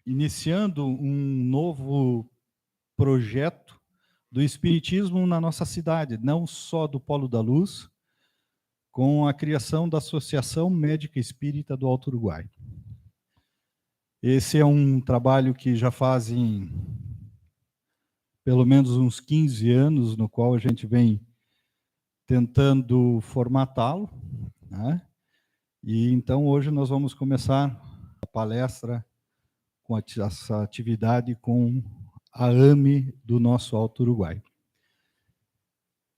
iniciando um novo projeto do Espiritismo na nossa cidade, não só do Polo da Luz, com a criação da Associação Médica Espírita do Alto Uruguai. Esse é um trabalho que já fazem pelo menos uns 15 anos, no qual a gente vem tentando formatá-lo, né? E então hoje nós vamos começar a palestra com essa atividade com a AME do nosso Alto Uruguai.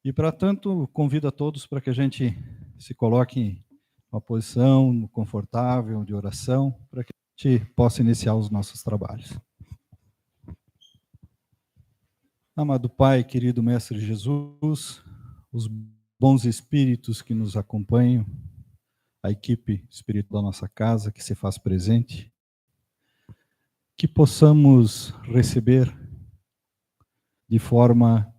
E, para tanto, convido a todos para que a gente se coloque em uma posição confortável de oração, para que a gente possa iniciar os nossos trabalhos. Amado Pai, querido Mestre Jesus, os bons espíritos que nos acompanham, a equipe espiritual da nossa casa que se faz presente, que possamos receber de forma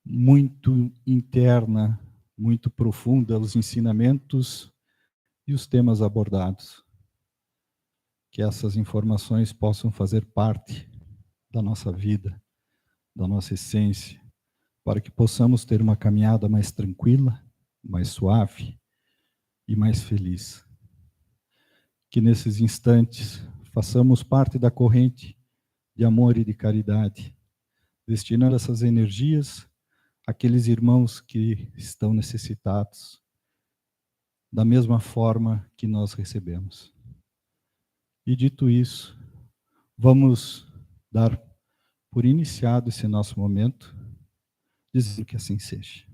muito interna, muito profunda, os ensinamentos e os temas abordados. Que essas informações possam fazer parte da nossa vida, da nossa essência, para que possamos ter uma caminhada mais tranquila, mais suave e mais feliz. Que nesses instantes façamos parte da corrente de amor e de caridade, destinando essas energias àqueles irmãos que estão necessitados, da mesma forma que nós recebemos. E dito isso, vamos dar por iniciado esse nosso momento, dizendo que assim seja.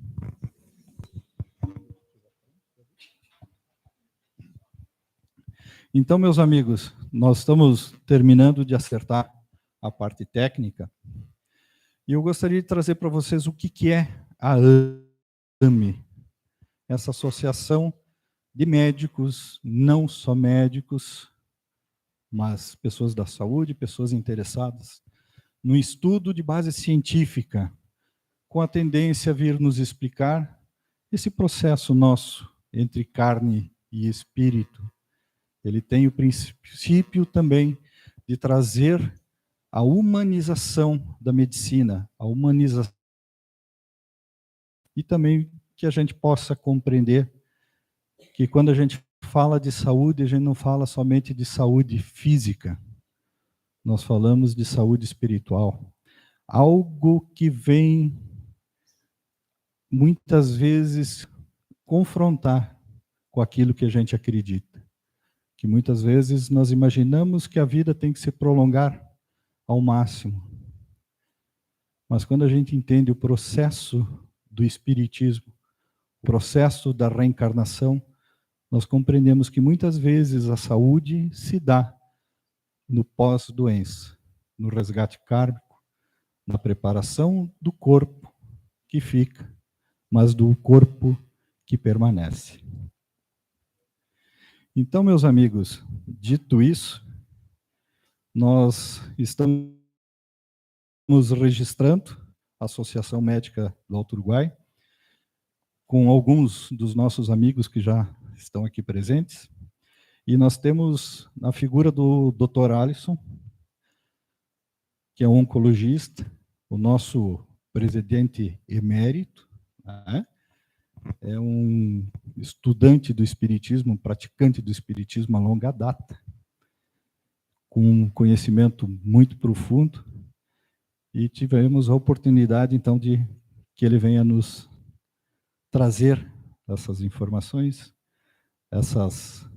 Então, meus amigos, nós estamos terminando de acertar a parte técnica, e eu gostaria de trazer para vocês o que é a AME, essa associação de médicos, não só médicos, mas pessoas da saúde, pessoas interessadas no estudo de base científica, com a tendência a vir nos explicar esse processo nosso entre carne e espírito. Ele tem o princípio também de trazer a humanização da medicina, a humanização, e também que a gente possa compreender que quando a gente fala de saúde, a gente não fala somente de saúde física, nós falamos de saúde espiritual, algo que vem muitas vezes confrontar com aquilo que a gente acredita, que muitas vezes nós imaginamos que a vida tem que se prolongar ao máximo, mas quando a gente entende o processo do espiritismo, o processo da reencarnação, nós compreendemos que muitas vezes a saúde se dá no pós-doença, no resgate kármico, na preparação do corpo que fica, mas do corpo que permanece. Então, meus amigos, dito isso, nós estamos registrando a Associação Médica do Alto Uruguai, com alguns dos nossos amigos que já estão aqui presentes, e nós temos a figura do Dr. Alisson, que é um oncologista, o nosso presidente emérito, né? É um estudante do espiritismo, um praticante do espiritismo a longa data, com um conhecimento muito profundo, e tivemos a oportunidade, então, de que ele venha nos trazer essas informações, essas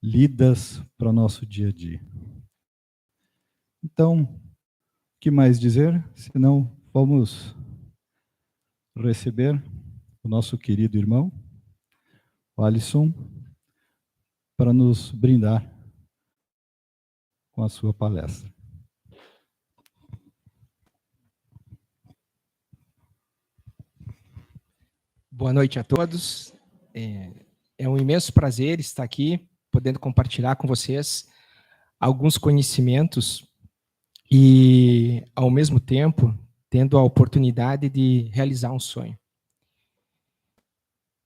lidas para o nosso dia a dia. Então, o que mais dizer? Senão, vamos receber o nosso querido irmão, o Alisson, para nos brindar com a sua palestra. Boa noite a todos. É um imenso prazer estar aqui, podendo compartilhar com vocês alguns conhecimentos e, ao mesmo tempo, tendo a oportunidade de realizar um sonho.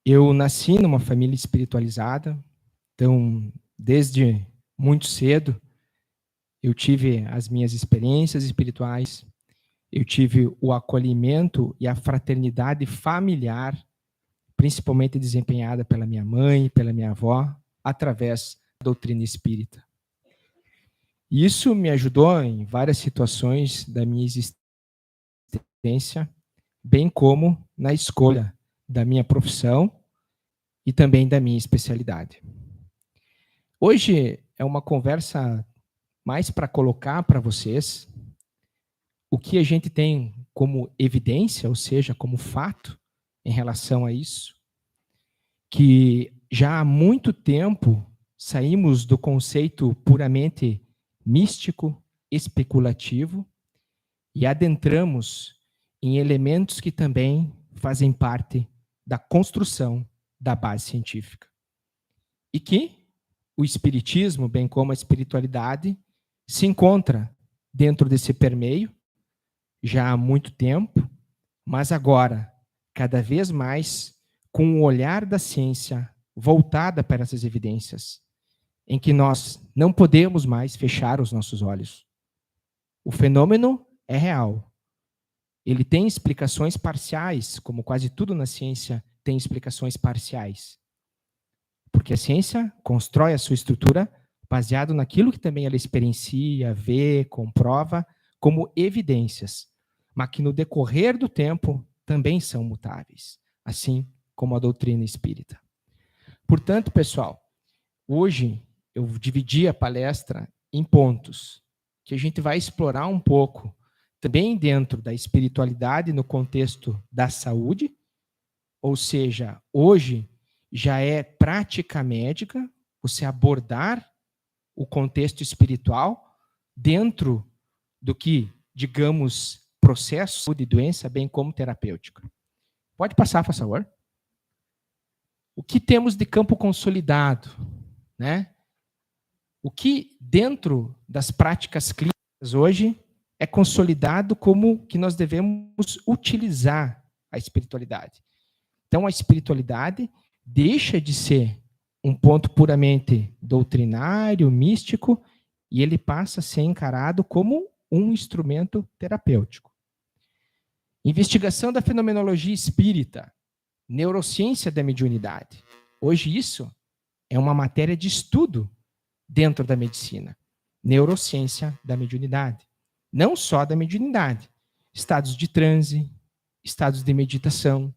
Eu nasci numa família espiritualizada, então, desde muito cedo, eu tive as minhas experiências espirituais, eu tive o acolhimento e a fraternidade familiar, principalmente desempenhada pela minha mãe, pela minha avó, através da doutrina espírita. Isso me ajudou em várias situações da minha existência, bem como na escolha da minha profissão e também da minha especialidade. Hoje é uma conversa mais para colocar para vocês o que a gente tem como evidência, ou seja, como fato em relação a isso, que já há muito tempo saímos do conceito puramente místico, especulativo, e adentramos em elementos que também fazem parte da construção da base científica. E que o espiritismo, bem como a espiritualidade, se encontra dentro desse permeio já há muito tempo, mas agora, cada vez mais, com o olhar da ciência voltada para essas evidências, em que nós não podemos mais fechar os nossos olhos. O fenômeno é real. Ele tem explicações parciais, como quase tudo na ciência tem explicações parciais. Porque a ciência constrói a sua estrutura baseado naquilo que também ela experiencia, vê, comprova, como evidências, mas que no decorrer do tempo também são mutáveis, assim como a doutrina espírita. Portanto, pessoal, hoje eu dividi a palestra em pontos que a gente vai explorar um pouco, também dentro da espiritualidade no contexto da saúde, ou seja, hoje já é prática médica você abordar o contexto espiritual dentro do que, digamos, processo de doença, bem como terapêutico. Pode passar, por favor. O que temos de campo consolidado, né? O que dentro das práticas clínicas hoje é consolidado como que nós devemos utilizar a espiritualidade. Então, a espiritualidade deixa de ser um ponto puramente doutrinário, místico, e ele passa a ser encarado como um instrumento terapêutico. Investigação da fenomenologia espírita, neurociência da mediunidade. Hoje isso é uma matéria de estudo dentro da medicina. Neurociência da mediunidade. Não só da mediunidade. Estados de transe, estados de meditação.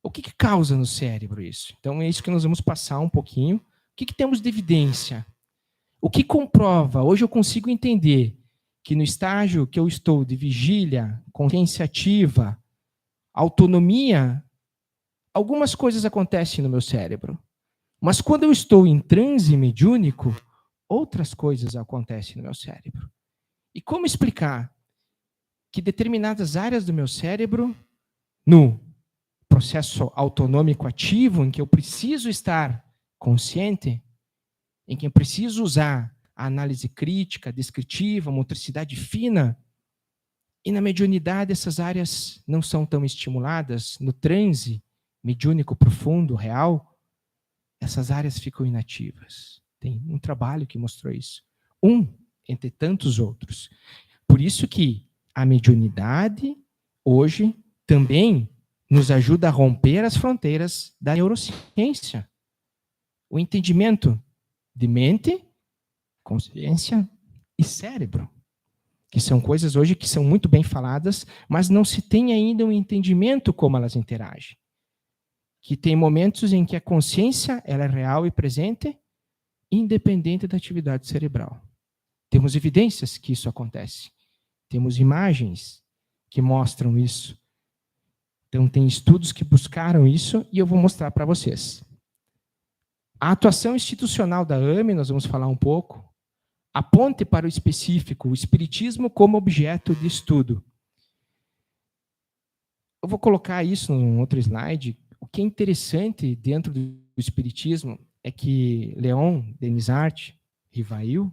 O que causa no cérebro isso? Então é isso que nós vamos passar um pouquinho. O que temos de evidência? O que comprova? Hoje eu consigo entender que no estágio que eu estou de vigília, consciência ativa, autonomia, algumas coisas acontecem no meu cérebro. Mas quando eu estou em transe mediúnico, outras coisas acontecem no meu cérebro. E como explicar que determinadas áreas do meu cérebro, no processo autonômico ativo, em que eu preciso estar consciente, em que eu preciso usar a análise crítica, descritiva, motricidade fina, e na mediunidade essas áreas não são tão estimuladas, no transe mediúnico profundo, real, essas áreas ficam inativas. Tem um trabalho que mostrou isso. Entre tantos outros. Por isso que a mediunidade, hoje, também nos ajuda a romper as fronteiras da neurociência. O entendimento de mente, consciência e cérebro, que são coisas hoje que são muito bem faladas, mas não se tem ainda um entendimento como elas interagem. Que tem momentos em que a consciência ela é real e presente, independente da atividade cerebral. Temos evidências que isso acontece. Temos imagens que mostram isso. Então, tem estudos que buscaram isso e eu vou mostrar para vocês. A atuação institucional da AME, nós vamos falar um pouco. A ponte para o específico, o espiritismo como objeto de estudo. Eu vou colocar isso num outro slide. O que é interessante dentro do espiritismo é que Leon Denisart Rivail,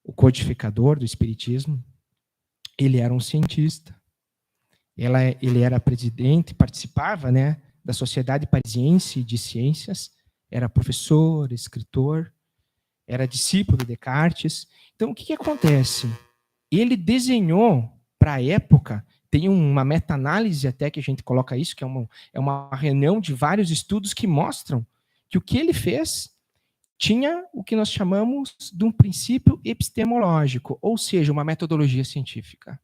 o codificador do espiritismo, ele era um cientista. Ele era presidente, participava, né, da Sociedade Parisiense de Ciências, era professor, escritor, era discípulo de Descartes. Então, o que acontece? Ele desenhou, para a época, tem uma meta-análise até que a gente coloca isso, que é uma reunião de vários estudos que mostram que o que ele fez tinha o que nós chamamos de um princípio epistemológico, ou seja, uma metodologia científica.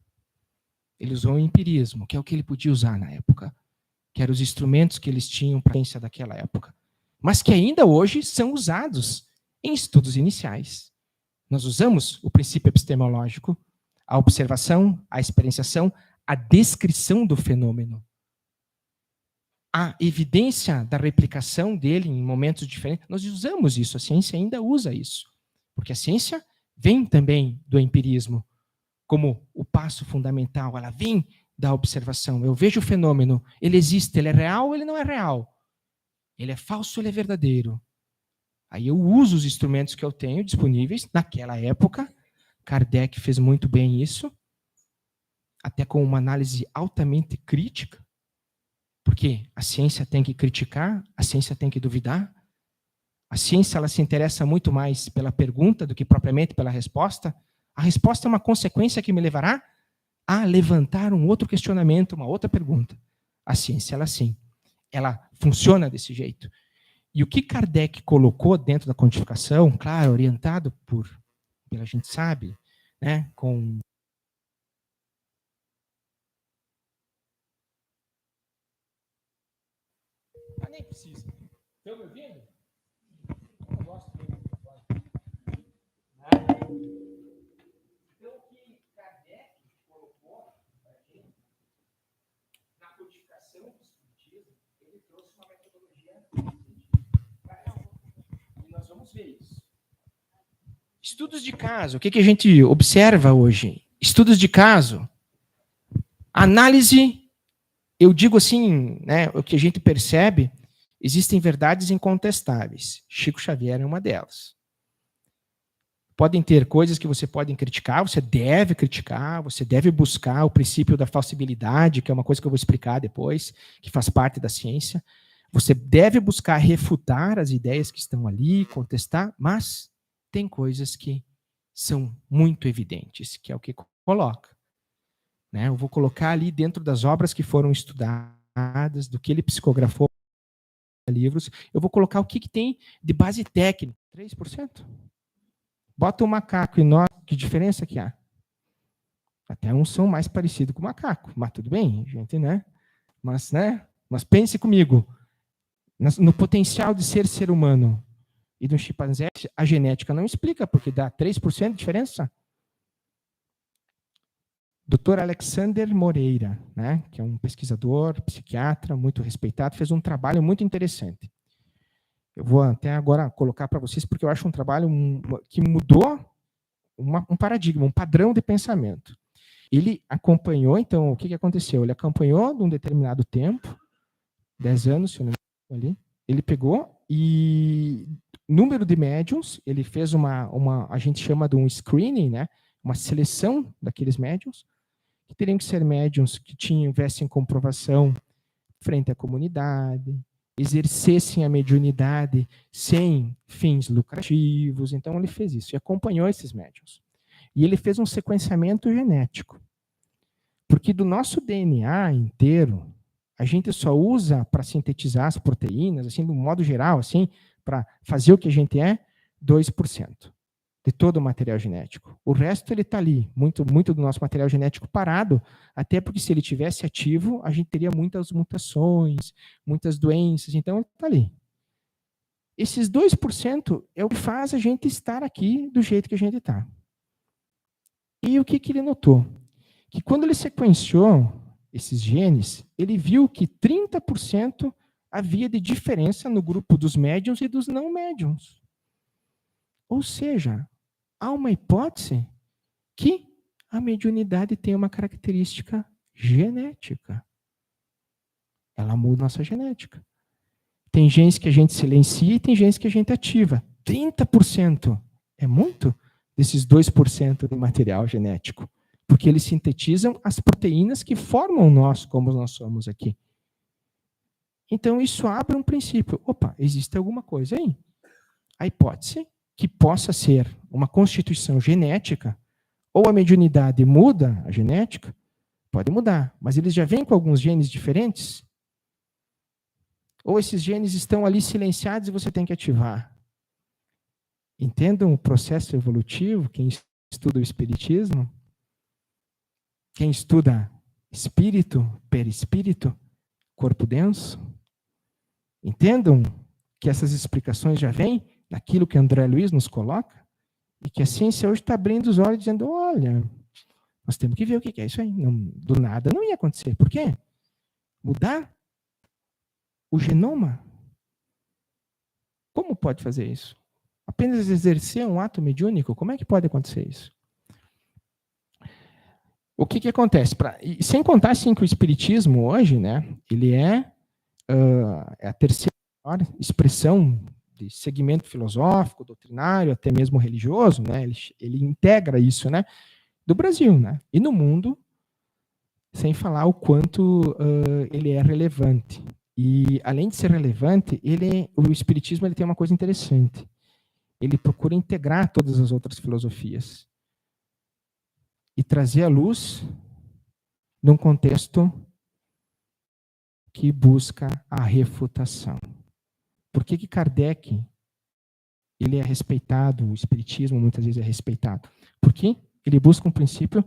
Ele usou o empirismo, que é o que ele podia usar na época, que eram os instrumentos que eles tinham para a ciência daquela época, mas que ainda hoje são usados em estudos iniciais. Nós usamos o princípio epistemológico, a observação, a experienciação, a descrição do fenômeno. A evidência da replicação dele em momentos diferentes, nós usamos isso, a ciência ainda usa isso. Porque a ciência vem também do empirismo, como o passo fundamental, ela vem da observação. Eu vejo o fenômeno, ele existe, ele é real ou ele não é real? Ele é falso ou ele é verdadeiro? Aí eu uso os instrumentos que eu tenho disponíveis naquela época. Kardec fez muito bem isso, até com uma análise altamente crítica, porque a ciência tem que criticar, a ciência tem que duvidar. A ciência ela se interessa muito mais pela pergunta do que propriamente pela resposta. A resposta é uma consequência que me levará a levantar um outro questionamento, uma outra pergunta. A ciência, ela sim, ela funciona desse jeito. E o que Kardec colocou dentro da codificação, claro, orientado pela gente sabe, né, com nem precisa. Estão me ouvindo? Eu gosto de então, o que Kardec colocou na codificação do Espiritismo, ele trouxe uma metodologia e nós vamos ver isso. Estudos de caso, o que a gente observa hoje? Estudos de caso. Análise, eu digo assim, né, o que a gente percebe, existem verdades incontestáveis. Chico Xavier é uma delas. Podem ter coisas que você pode criticar, você deve buscar o princípio da falsibilidade, que é uma coisa que eu vou explicar depois, que faz parte da ciência. Você deve buscar refutar as ideias que estão ali, contestar, mas tem coisas que são muito evidentes, que é o que coloca. Né? Eu vou colocar ali dentro das obras que foram estudadas, do que ele psicografou livros, eu vou colocar o que tem de base técnica. 3%? Bota o macaco e nós, que diferença que há? Até uns são mais parecidos com o macaco, mas tudo bem, gente, né? Mas pense comigo, no potencial de ser humano e do chimpanzé, a genética não explica, porque dá 3% de diferença. Dr. Alexander Moreira, né, que é um pesquisador, psiquiatra, muito respeitado, fez um trabalho muito interessante. Eu vou até agora colocar para vocês, porque eu acho um trabalho que mudou um paradigma, um padrão de pensamento. Ele acompanhou, então, o que aconteceu? Ele acompanhou de um determinado tempo, 10 anos, se eu não me engano, ali, ele pegou e número de médiums, ele fez a gente chama de um screening, né, uma seleção daqueles médiums, que teriam que ser médiums que tivessem comprovação frente à comunidade, exercessem a mediunidade sem fins lucrativos. Então, ele fez isso e acompanhou esses médiums. E ele fez um sequenciamento genético. Porque do nosso DNA inteiro, a gente só usa para sintetizar as proteínas, assim, de um modo geral, assim, para fazer o que a gente é, 2% de todo o material genético. O resto ele está ali, muito do nosso material genético parado, até porque se ele tivesse ativo, a gente teria muitas mutações, muitas doenças, então ele está ali. Esses 2% é o que faz a gente estar aqui do jeito que a gente está. E o que ele notou? Que quando ele sequenciou esses genes, ele viu que 30% havia de diferença no grupo dos médiums e dos não médiums. Ou seja, há uma hipótese que a mediunidade tem uma característica genética. Ela muda nossa genética. Tem genes que a gente silencia e tem genes que a gente ativa. 30% é muito desses 2% de material genético, porque eles sintetizam as proteínas que formam nós, como nós somos aqui. Então, isso abre um princípio. Opa, existe alguma coisa aí. A hipótese que possa ser uma constituição genética, ou a mediunidade muda a genética, pode mudar, mas eles já vêm com alguns genes diferentes, ou esses genes estão ali silenciados e você tem que ativar. Entendam o processo evolutivo, quem estuda o espiritismo, quem estuda espírito, perispírito, corpo denso, entendam que essas explicações já vêm daquilo que André Luiz nos coloca, e que a ciência hoje está abrindo os olhos dizendo, olha, nós temos que ver o que é isso aí. Não, do nada não ia acontecer. Por quê? Mudar o genoma? Como pode fazer isso? Apenas exercer um ato mediúnico? Como é que pode acontecer isso? O que acontece? E sem contar assim, que o espiritismo hoje, né, ele é a terceira maior expressão de segmento filosófico, doutrinário, até mesmo religioso, né? Ele integra isso, né? Do Brasil, né? E no mundo, sem falar o quanto ele é relevante. E além de ser relevante, o espiritismo ele tem uma coisa interessante. Ele procura integrar todas as outras filosofias e trazer a luz num contexto que busca a refutação. Por que Kardec ele é respeitado, o espiritismo muitas vezes é respeitado? Porque ele busca um princípio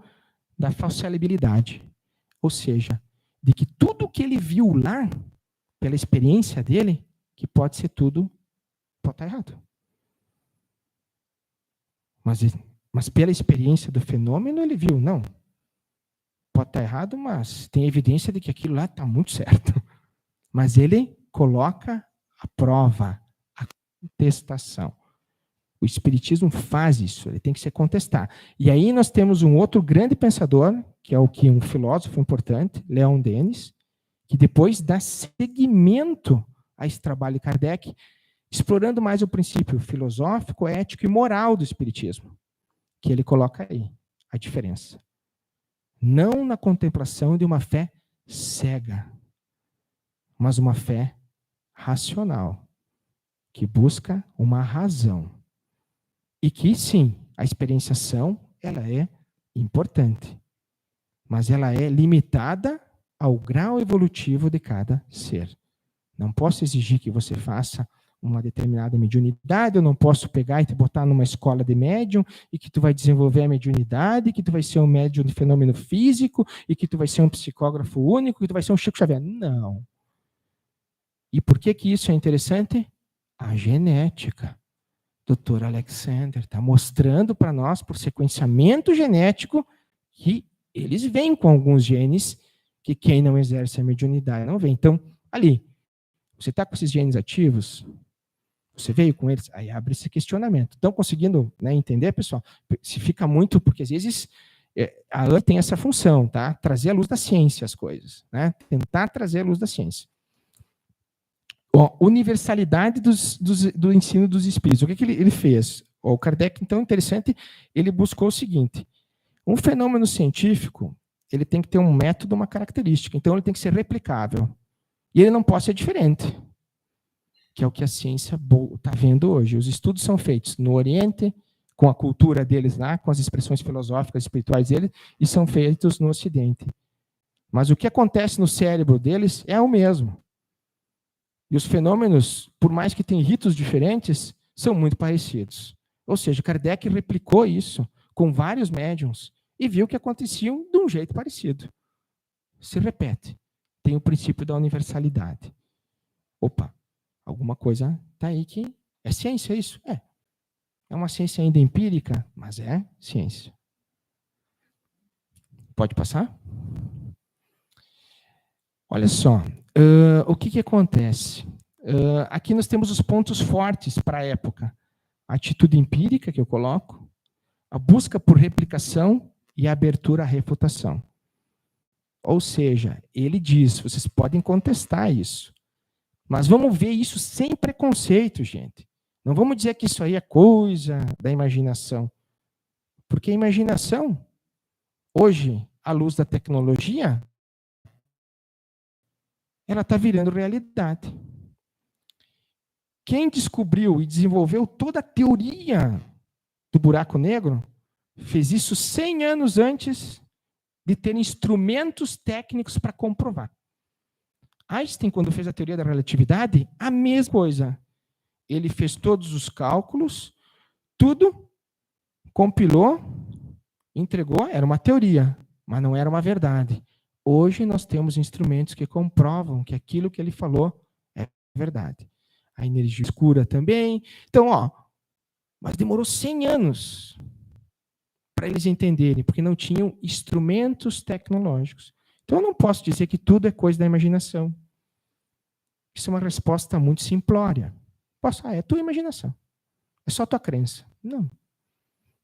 da falsibilidade, ou seja, de que tudo que ele viu lá, pela experiência dele, que pode ser tudo, pode estar errado. Mas pela experiência do fenômeno, ele viu, não, pode estar errado, mas tem evidência de que aquilo lá está muito certo. Mas ele coloca a prova, a contestação. O espiritismo faz isso, ele tem que se contestar. E aí nós temos um outro grande pensador, que é um filósofo importante, Leon Denis, que depois dá seguimento a esse trabalho de Kardec, explorando mais o princípio filosófico, ético e moral do espiritismo, que ele coloca aí a diferença. Não na contemplação de uma fé cega, mas uma fé racional, que busca uma razão. E que, sim, a experienciação, ela é importante, mas ela é limitada ao grau evolutivo de cada ser. Não posso exigir que você faça uma determinada mediunidade, eu não posso pegar e te botar numa escola de médium e que tu vai desenvolver a mediunidade, que tu vai ser um médium de fenômeno físico e que tu vai ser um psicógrafo único, que tu vai ser um Chico Xavier. Não. E por que isso é interessante? A genética. Dr. Alexander está mostrando para nós, por sequenciamento genético, que eles vêm com alguns genes que quem não exerce a mediunidade não vem. Então, ali, você está com esses genes ativos? Você veio com eles? Aí abre esse questionamento. Estão conseguindo, né, entender, pessoal? Se fica muito, porque às vezes a AN tem essa função, tá? Trazer a luz da ciência as coisas, né? Tentar trazer a luz da ciência. Universalidade do ensino dos espíritos. O que ele fez? O Kardec, então, interessante, ele buscou o seguinte: um fenômeno científico, ele tem que ter um método, uma característica. Então, ele tem que ser replicável. E ele não pode ser diferente, que é o que a ciência está vendo hoje. Os estudos são feitos no Oriente, com a cultura deles lá, com as expressões filosóficas, espirituais deles, e são feitos no Ocidente. Mas o que acontece no cérebro deles é o mesmo. E os fenômenos, por mais que tenham ritos diferentes, são muito parecidos. Ou seja, Kardec replicou isso com vários médiums e viu que aconteciam de um jeito parecido. Se repete. Tem o princípio da universalidade. Opa, alguma coisa está aí que é ciência isso? É. É uma ciência ainda empírica, mas é ciência. Pode passar? Olha só, o que acontece? Aqui nós temos os pontos fortes para a época. A atitude empírica, que eu coloco, a busca por replicação e a abertura à refutação. Ou seja, ele diz, vocês podem contestar isso, mas vamos ver isso sem preconceito, gente. Não vamos dizer que isso aí é coisa da imaginação. Porque a imaginação, hoje, à luz da tecnologia, ela está virando realidade. Quem descobriu e desenvolveu toda a teoria do buraco negro fez isso 100 anos antes de ter instrumentos técnicos para comprovar. Einstein, quando fez a teoria da relatividade, a mesma coisa. Ele fez todos os cálculos, tudo, compilou, entregou, era uma teoria, mas não era uma verdade. Hoje nós temos instrumentos que comprovam que aquilo que ele falou é verdade. A energia escura também. Então, mas demorou 100 anos para eles entenderem, porque não tinham instrumentos tecnológicos. Então, eu não posso dizer que tudo é coisa da imaginação. Isso é uma resposta muito simplória. Posso, é tua imaginação. É só tua crença. Não.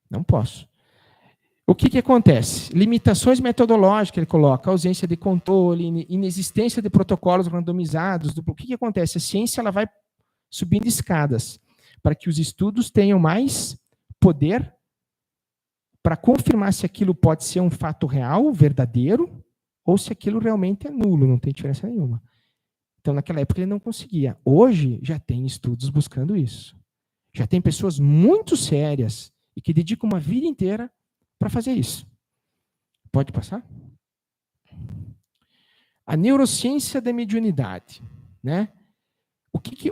Não posso. O que acontece? Limitações metodológicas, ele coloca, ausência de controle, inexistência de protocolos randomizados. O que acontece? A ciência ela vai subindo escadas para que os estudos tenham mais poder para confirmar se aquilo pode ser um fato real, verdadeiro, ou se aquilo realmente é nulo, não tem diferença nenhuma. Então, naquela época, ele não conseguia. Hoje, já tem estudos buscando isso. Já tem pessoas muito sérias e que dedicam uma vida inteira para fazer isso. Pode passar? A neurociência da mediunidade, né?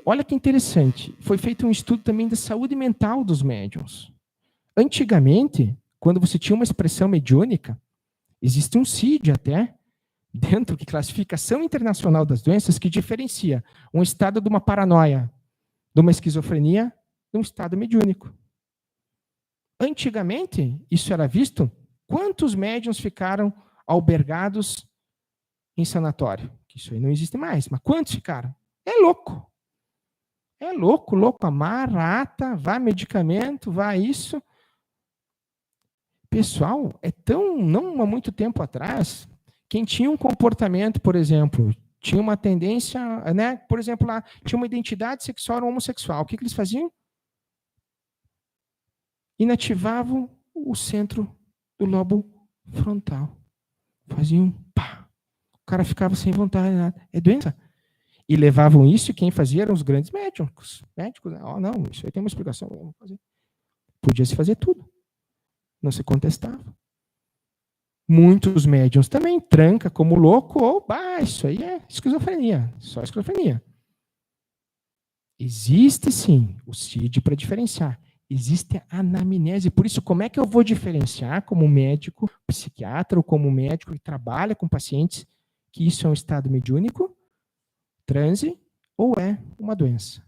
Olha que interessante. Foi feito um estudo também da saúde mental dos médiuns. Antigamente, quando você tinha uma expressão mediúnica, existe um CID até, dentro que Classificação Internacional das Doenças, que diferencia um estado de uma paranoia, de uma esquizofrenia, de um estado mediúnico. Antigamente, isso era visto, quantos médiuns ficaram albergados em sanatório? Isso aí não existe mais, mas quantos ficaram? É louco. É louco, louco. Amarrata, vai medicamento, vai isso. Pessoal, não há muito tempo atrás, quem tinha um comportamento, por exemplo, tinha uma tendência, né? Por exemplo, lá, tinha uma identidade sexual ou homossexual. O que eles faziam? Inativavam o centro do lobo frontal. Faziam pá. O cara ficava sem vontade, nada. É doença. E levavam isso, e quem fazia eram os grandes médicos. Não, isso aí tem uma explicação. Vamos fazer. Podia se fazer tudo. Não se contestava. Muitos médiums também tranca como louco, ou isso aí é esquizofrenia, só esquizofrenia. Existe sim o CID para diferenciar. Existe a anamnese. Por isso, como é que eu vou diferenciar como médico, psiquiatra, ou como médico que trabalha com pacientes, que isso é um estado mediúnico, transe, ou é uma doença?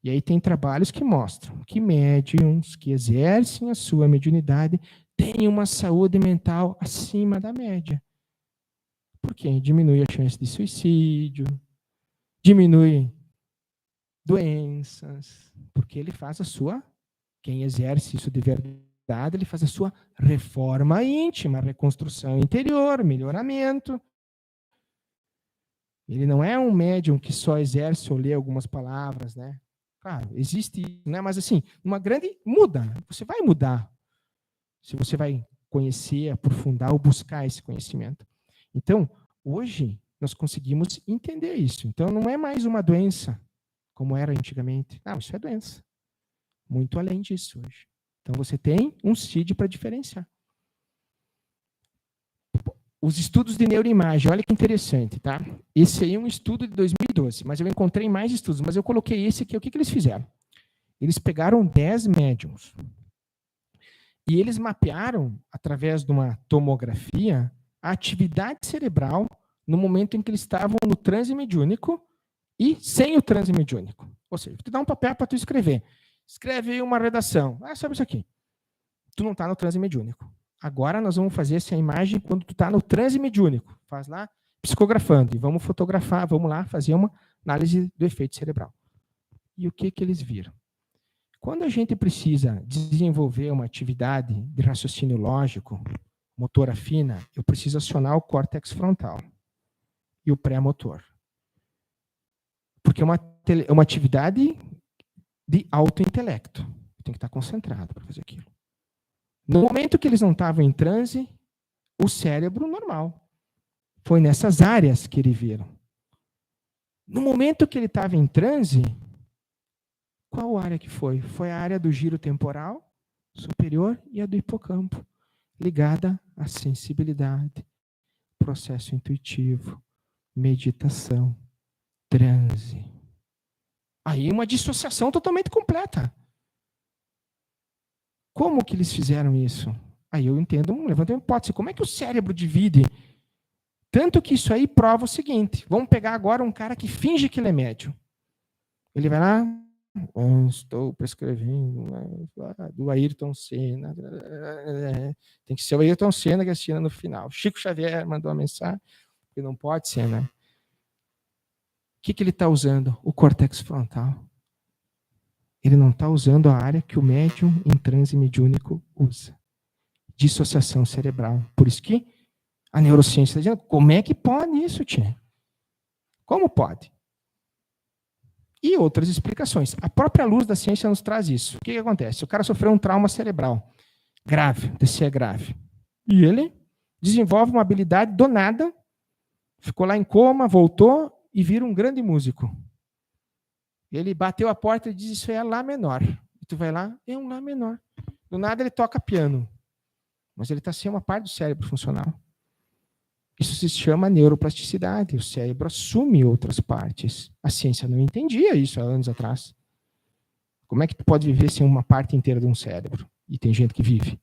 E aí tem trabalhos que mostram que médiums que exercem a sua mediunidade têm uma saúde mental acima da média. Por quê? Diminui a chance de suicídio, diminui doenças, porque ele faz quem exerce isso de verdade, ele faz a sua reforma íntima, reconstrução interior, melhoramento. Ele não é um médium que só exerce ou lê algumas palavras, né? Claro, existe, né? Mas assim, uma grande muda. Você vai mudar se você vai conhecer, aprofundar ou buscar esse conhecimento. Então, hoje, nós conseguimos entender isso. Então, não é mais uma doença, como era antigamente. Não, isso é doença. Muito além disso hoje. Então, você tem um CID para diferenciar. Os estudos de neuroimagem, olha que interessante, tá? Esse aí é um estudo de 2012, mas eu encontrei mais estudos, mas eu coloquei esse aqui. O que eles fizeram? Eles pegaram 10 médiums e eles mapearam, através de uma tomografia, a atividade cerebral no momento em que eles estavam no transe mediúnico e sem o transe mediúnico. Ou seja, tu dá um papel para tu escrever. Escreve aí uma redação. Sabe isso aqui. Tu não está no transe mediúnico. Agora nós vamos fazer essa imagem quando tu está no transe mediúnico. Faz lá, psicografando. E vamos fotografar, vamos lá fazer uma análise do efeito cerebral. E o que eles viram? Quando a gente precisa desenvolver uma atividade de raciocínio lógico, motora fina, eu preciso acionar o córtex frontal e o pré-motor. Porque é uma atividade de autointelecto. Eu tenho que estar concentrado para fazer aquilo. No momento que eles não estavam em transe, o cérebro normal. Foi nessas áreas que eles viram. No momento que ele estava em transe, Qual área que foi? Foi a área do giro temporal superior e a do hipocampo, ligada à sensibilidade, processo intuitivo, meditação, transe. Aí uma dissociação totalmente completa. Como que eles fizeram isso? Aí eu entendo, levanto uma hipótese. Como é que o cérebro divide? Tanto que isso aí prova o seguinte. Vamos pegar agora um cara que finge que ele é médium. Ele vai lá, estou prescrevendo do Ayrton Senna. Tem que ser o Ayrton Senna que assina no final. Chico Xavier mandou uma mensagem, que não pode ser, né? O que ele está usando? O córtex frontal. Ele não está usando a área que o médium em transe mediúnico usa. Dissociação cerebral. Por isso que a neurociência está dizendo, como é que pode isso, tia? Como pode? E outras explicações. A própria luz da ciência nos traz isso. O que acontece? O cara sofreu um trauma cerebral grave, TCE grave. E ele desenvolve uma habilidade do nada, ficou lá em coma, voltou e vira um grande músico. Ele bateu a porta e diz, isso é Lá menor. E tu vai lá, é um Lá menor. Do nada ele toca piano. Mas ele está sem uma parte do cérebro funcional. Isso se chama neuroplasticidade. O cérebro assume outras partes. A ciência não entendia isso há anos atrás. Como é que tu pode viver sem uma parte inteira de um cérebro? E tem gente que vive.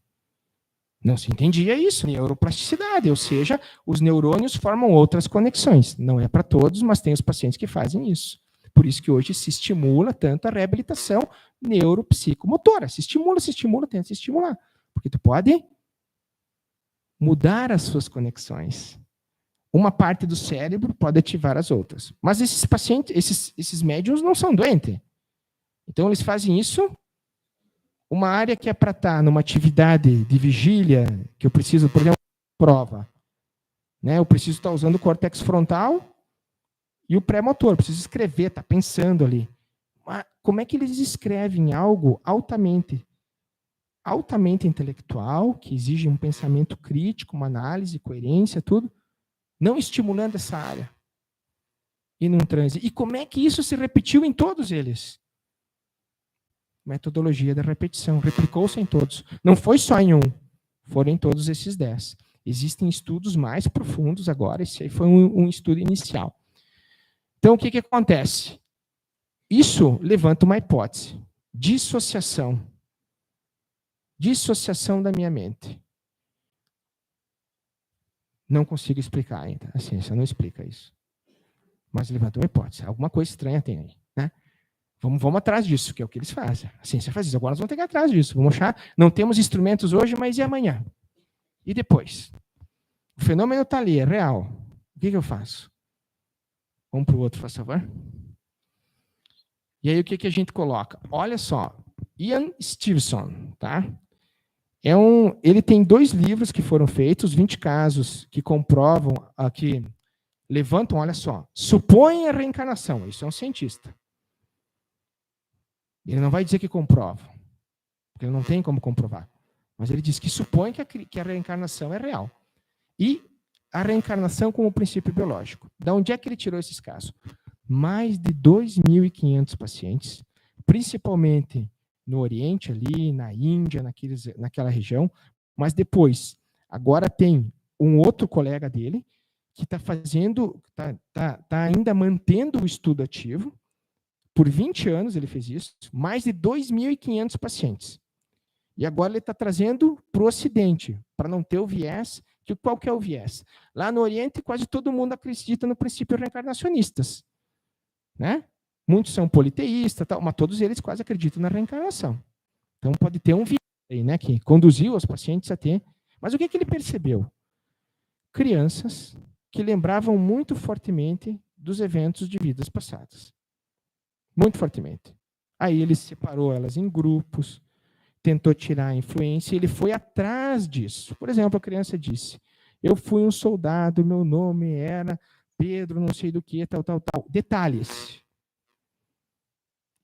Não se entendia isso, neuroplasticidade. Ou seja, os neurônios formam outras conexões. Não é para todos, mas tem os pacientes que fazem isso. Por isso que hoje se estimula tanto a reabilitação neuropsicomotora. Se estimula, tenta se estimular. Porque tu pode mudar as suas conexões. Uma parte do cérebro pode ativar as outras. Mas esses pacientes, esses médiums não são doentes. Então, eles fazem isso. Uma área que é para estar numa atividade de vigília, que eu preciso, por exemplo, prova. Né? Eu preciso estar usando o córtex frontal e o pré-motor. Preciso escrever, estar pensando ali. Mas como é que eles escrevem algo altamente intelectual, que exige um pensamento crítico, uma análise, coerência, tudo, não estimulando essa área. E num transe. E como é que isso se repetiu em todos eles? Metodologia da repetição. Replicou-se em todos. Não foi só em um, foram em todos esses 10. Existem estudos mais profundos agora, esse aí foi um estudo inicial. Então, o que acontece? Isso levanta uma hipótese. Dissociação da minha mente. Não consigo explicar ainda. A ciência não explica isso. Mas levantou uma hipótese. Alguma coisa estranha tem aí. Né? Vamos atrás disso, que é o que eles fazem. A ciência faz isso. Agora nós vamos ter que ir atrás disso. Vamos achar. Não temos instrumentos hoje, mas e amanhã? E depois? O fenômeno está ali, é real. O que eu faço? Vamos para o outro, por favor. E aí o que a gente coloca? Olha só. Ian Stevenson, tá? Ele tem 2 livros que foram feitos, 20 casos que comprovam, que levantam, olha só, supõem a reencarnação. Isso é um cientista. Ele não vai dizer que comprova, porque ele não tem como comprovar. Mas ele diz que supõe que a reencarnação é real. E a reencarnação como princípio biológico. Da onde é que ele tirou esses casos? Mais de 2.500 pacientes, principalmente no Oriente, ali, na Índia, naquela região, mas depois, agora tem um outro colega dele que está fazendo, está ainda mantendo o estudo ativo, por 20 anos ele fez isso, mais de 2.500 pacientes. E agora ele está trazendo para o Ocidente, para não ter o viés, qual que é o viés? Lá no Oriente, quase todo mundo acredita no princípio reencarnacionistas, né? Muitos são politeístas, mas todos eles quase acreditam na reencarnação. Então pode ter um viés aí, né, que conduziu os pacientes a ter. Mas o que ele percebeu? Crianças que lembravam muito fortemente dos eventos de vidas passadas. Muito fortemente. Aí ele separou elas em grupos, tentou tirar a influência, e ele foi atrás disso. Por exemplo, a criança disse, eu fui um soldado, meu nome era Pedro, não sei do que, tal. Detalhes.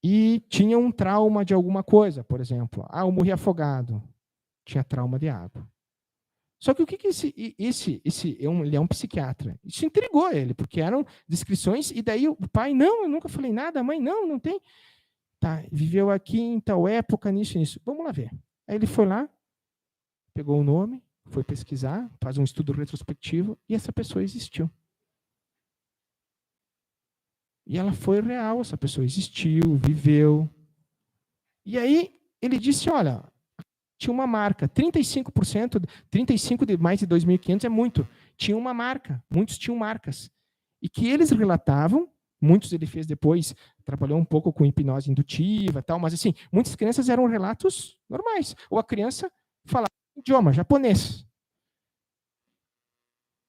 E tinha um trauma de alguma coisa, por exemplo. Eu morri afogado. Tinha trauma de água. Só que o que ele é um psiquiatra. Isso intrigou ele, porque eram descrições, e daí o pai, não, eu nunca falei nada, a mãe, não tem. Tá, viveu aqui em tal época, nisso e nisso. Vamos lá ver. Aí ele foi lá, pegou o nome, foi pesquisar, faz um estudo retrospectivo, e essa pessoa existiu. E ela foi real, essa pessoa existiu, viveu. E aí ele disse, olha, tinha uma marca, 35%, 35 de mais de 2.500 é muito. Tinha uma marca, muitos tinham marcas. E que eles relatavam, muitos ele fez depois, trabalhou um pouco com hipnose indutiva, tal, mas assim, muitas crianças eram relatos normais. Ou a criança falava idioma japonês.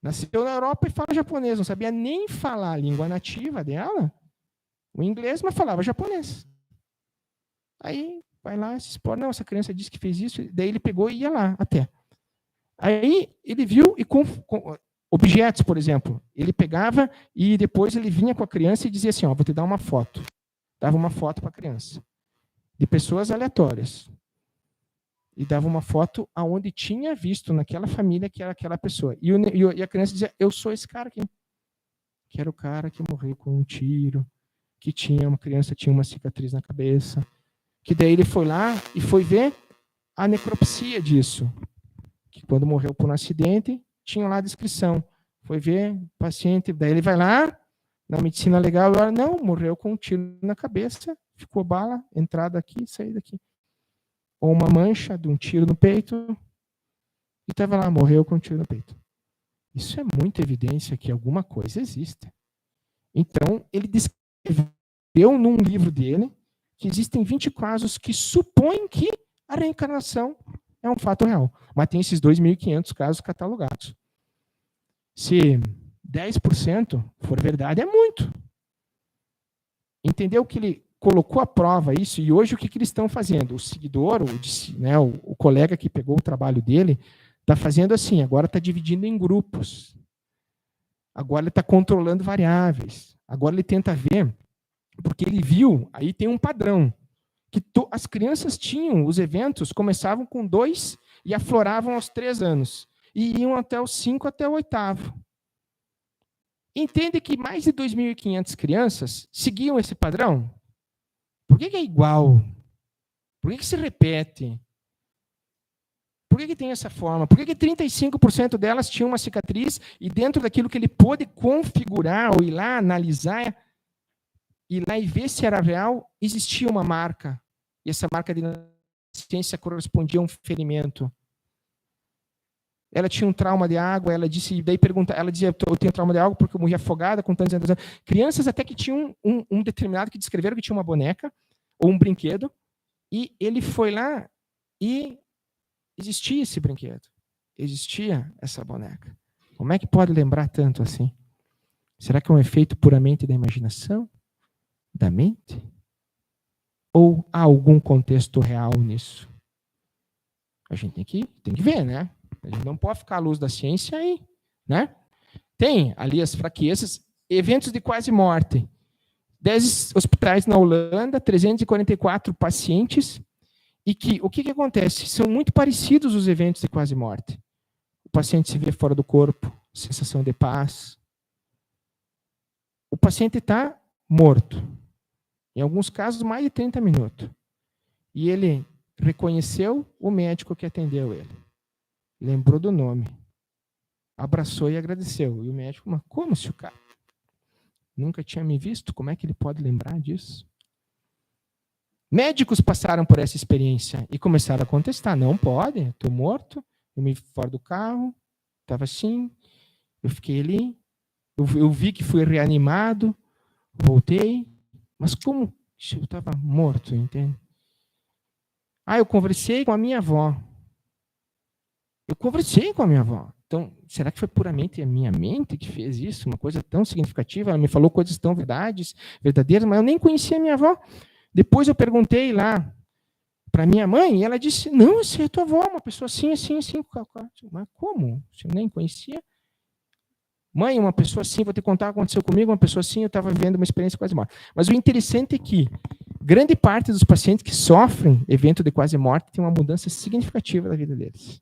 Nasceu na Europa e fala japonês, não sabia nem falar a língua nativa dela, o inglês, mas falava japonês. Aí vai lá, se expor, não, essa criança disse que fez isso, daí ele pegou e ia lá até. Aí ele viu e com objetos, por exemplo, ele pegava e depois ele vinha com a criança e dizia assim, ó, vou te dar uma foto. Dava uma foto para a criança, de pessoas aleatórias. E dava uma foto aonde tinha visto naquela família que era aquela pessoa. E a criança dizia, eu sou esse cara aqui. Que era o cara que morreu com um tiro, que tinha uma criança, tinha uma cicatriz na cabeça. Que daí ele foi lá e foi ver a necropsia disso. Que quando morreu por um acidente, tinha lá a descrição. Foi ver o paciente, daí ele vai lá, na medicina legal, olha, não, morreu com um tiro na cabeça, ficou bala, entrada aqui, saída daqui. Ou uma mancha de um tiro no peito, e estava lá, morreu com um tiro no peito. Isso é muita evidência que alguma coisa existe. Então, ele descreveu num livro dele que existem 20 casos que supõem que a reencarnação é um fato real. Mas tem esses 2.500 casos catalogados. Se 10% for verdade, é muito. Entendeu que ele colocou à prova isso, e hoje o que eles estão fazendo? O seguidor, o colega que pegou o trabalho dele, está fazendo assim, agora está dividindo em grupos. Agora ele está controlando variáveis. Agora ele tenta ver, porque ele viu, aí tem um padrão, que as crianças tinham, os eventos começavam com 2 e afloravam aos 3 anos. E iam até os 5, até o 8º. Entende que mais de 2.500 crianças seguiam esse padrão? Por que é igual? Por que se repete? Por que tem essa forma? Por que 35% delas tinham uma cicatriz e dentro daquilo que ele pôde configurar ou ir lá analisar, ir lá e ver se era real, existia uma marca. E essa marca de nascença correspondia a um ferimento. Ela tinha um trauma de água, ela disse, daí pergunta, ela dizia, eu tenho trauma de água porque eu morri afogada com tantos anos. Crianças até que tinham um determinado que descreveram que tinha uma boneca ou um brinquedo, e ele foi lá e existia esse brinquedo. Existia essa boneca. Como é que pode lembrar tanto assim? Será que é um efeito puramente da imaginação? Da mente? Ou há algum contexto real nisso? A gente tem que ver, né? A gente não pode ficar à luz da ciência aí, né? Tem ali as fraquezas, eventos de quase morte. 10 hospitais na Holanda, 344 pacientes, e o que acontece? São muito parecidos os eventos de quase morte. O paciente se vê fora do corpo, sensação de paz. O paciente está morto. Em alguns casos, mais de 30 minutos. E ele reconheceu o médico que atendeu ele. Lembrou do nome. Abraçou e agradeceu. E o médico, mas como, se o cara nunca tinha me visto? Como é que ele pode lembrar disso? Médicos passaram por essa experiência e começaram a contestar. Não pode, estou morto, eu me vi fora do carro, estava assim, eu fiquei ali, eu vi que fui reanimado, voltei, mas como eu estava morto, entende? Eu conversei com a minha avó. Eu conversei com a minha avó. Então, será que foi puramente a minha mente que fez isso? Uma coisa tão significativa? Ela me falou coisas tão verdadeiras, mas eu nem conhecia a minha avó. Depois eu perguntei lá para minha mãe e ela disse, não, essa é a tua avó, uma pessoa assim, assim, assim. Mas como? Eu nem conhecia. Mãe, uma pessoa assim, vou te contar o que aconteceu comigo, uma pessoa assim, eu estava vivendo uma experiência quase morte. Mas o interessante é que grande parte dos pacientes que sofrem evento de quase morte tem uma mudança significativa da vida deles.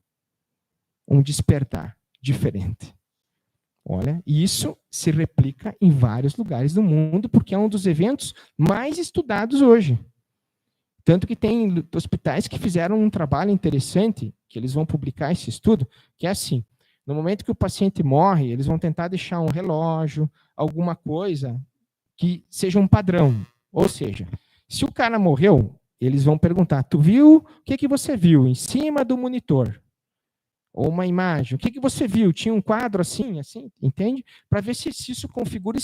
Um despertar diferente. Olha, isso se replica em vários lugares do mundo, porque é um dos eventos mais estudados hoje. Tanto que tem hospitais que fizeram um trabalho interessante, que eles vão publicar esse estudo, que é assim, no momento que o paciente morre, eles vão tentar deixar um relógio, alguma coisa que seja um padrão. Ou seja, se o cara morreu, eles vão perguntar, tu viu? O que você viu em cima do monitor? Ou uma imagem. O que você viu? Tinha um quadro assim, entende? Para ver se isso configura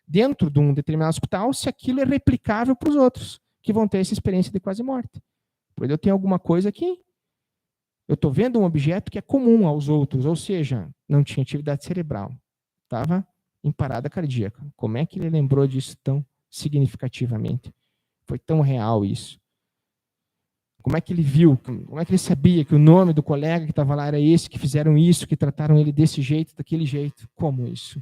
dentro de um determinado hospital, se aquilo é replicável para os outros, que vão ter essa experiência de quase morte. Porque eu tenho alguma coisa aqui, eu estou vendo um objeto que é comum aos outros, ou seja, não tinha atividade cerebral. Estava em parada cardíaca. Como é que ele lembrou disso tão significativamente? Foi tão real isso. Como é que ele viu? Como é que ele sabia que o nome do colega que estava lá era esse, que fizeram isso, que trataram ele desse jeito, daquele jeito? Como isso?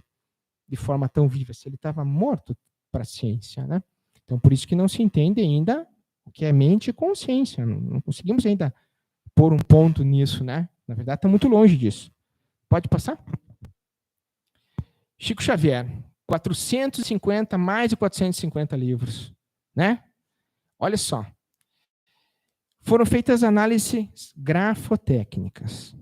De forma tão viva. Se ele estava morto para a ciência, né? Então, por isso que não se entende ainda o que é mente e consciência. Não conseguimos ainda pôr um ponto nisso, né? Na verdade, está muito longe disso. Pode passar? Chico Xavier, 450, mais de 450 livros, né? Olha só. Foram feitas análises grafotécnicas,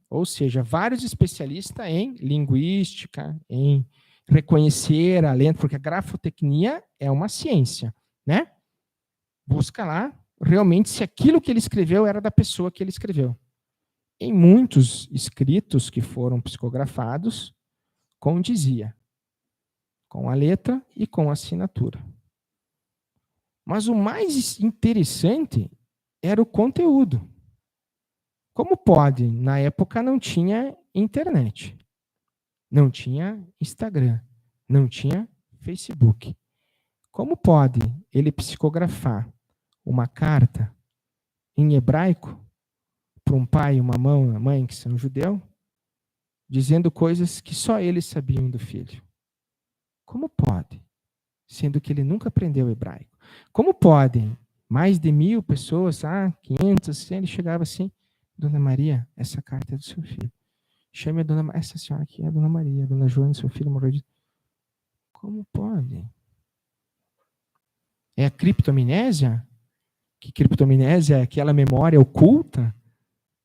ou seja, vários especialistas em linguística, em reconhecer a letra, porque a grafotecnia é uma ciência, né? Busca lá realmente se aquilo que ele escreveu era da pessoa que ele escreveu. Em muitos escritos que foram psicografados, condizia com a letra e com a assinatura. Mas o mais interessante era o conteúdo. Como pode? Na época não tinha internet, não tinha Instagram, não tinha Facebook. Como pode ele psicografar uma carta em hebraico para um pai e uma mãe que são judeu, dizendo coisas que só eles sabiam do filho? Como pode? Sendo que ele nunca aprendeu hebraico. Como podem mais de 1000 pessoas, 500, ele chegava assim, Dona Maria, essa carta é do seu filho. Chame a Dona Maria, essa senhora aqui é a Dona Maria, a Dona Joana, seu filho morreu de... Como pode? É a criptomnésia? Que criptomnésia é aquela memória oculta?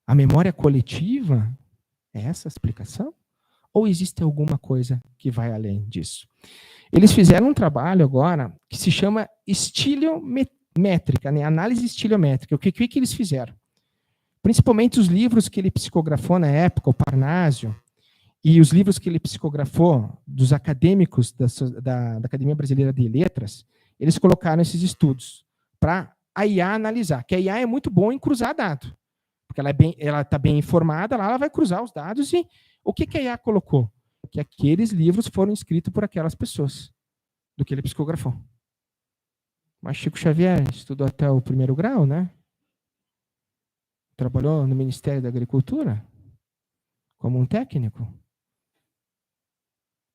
A memória coletiva? É essa a explicação? Ou existe alguma coisa que vai além disso? Eles fizeram um trabalho agora que se chama estiliométrica, né? Análise estiliométrica. O que eles fizeram? Principalmente os livros que ele psicografou na época, o Parnásio, e os livros que ele psicografou dos acadêmicos da Academia Brasileira de Letras, eles colocaram esses estudos para a IA analisar, que a IA é muito bom em cruzar dados, porque ela está bem informada, lá ela vai cruzar os dados e o que a IA colocou? Que aqueles livros foram escritos por aquelas pessoas, do que ele psicografou. Mas Chico Xavier estudou até o 1º grau, né? Trabalhou no Ministério da Agricultura, como um técnico.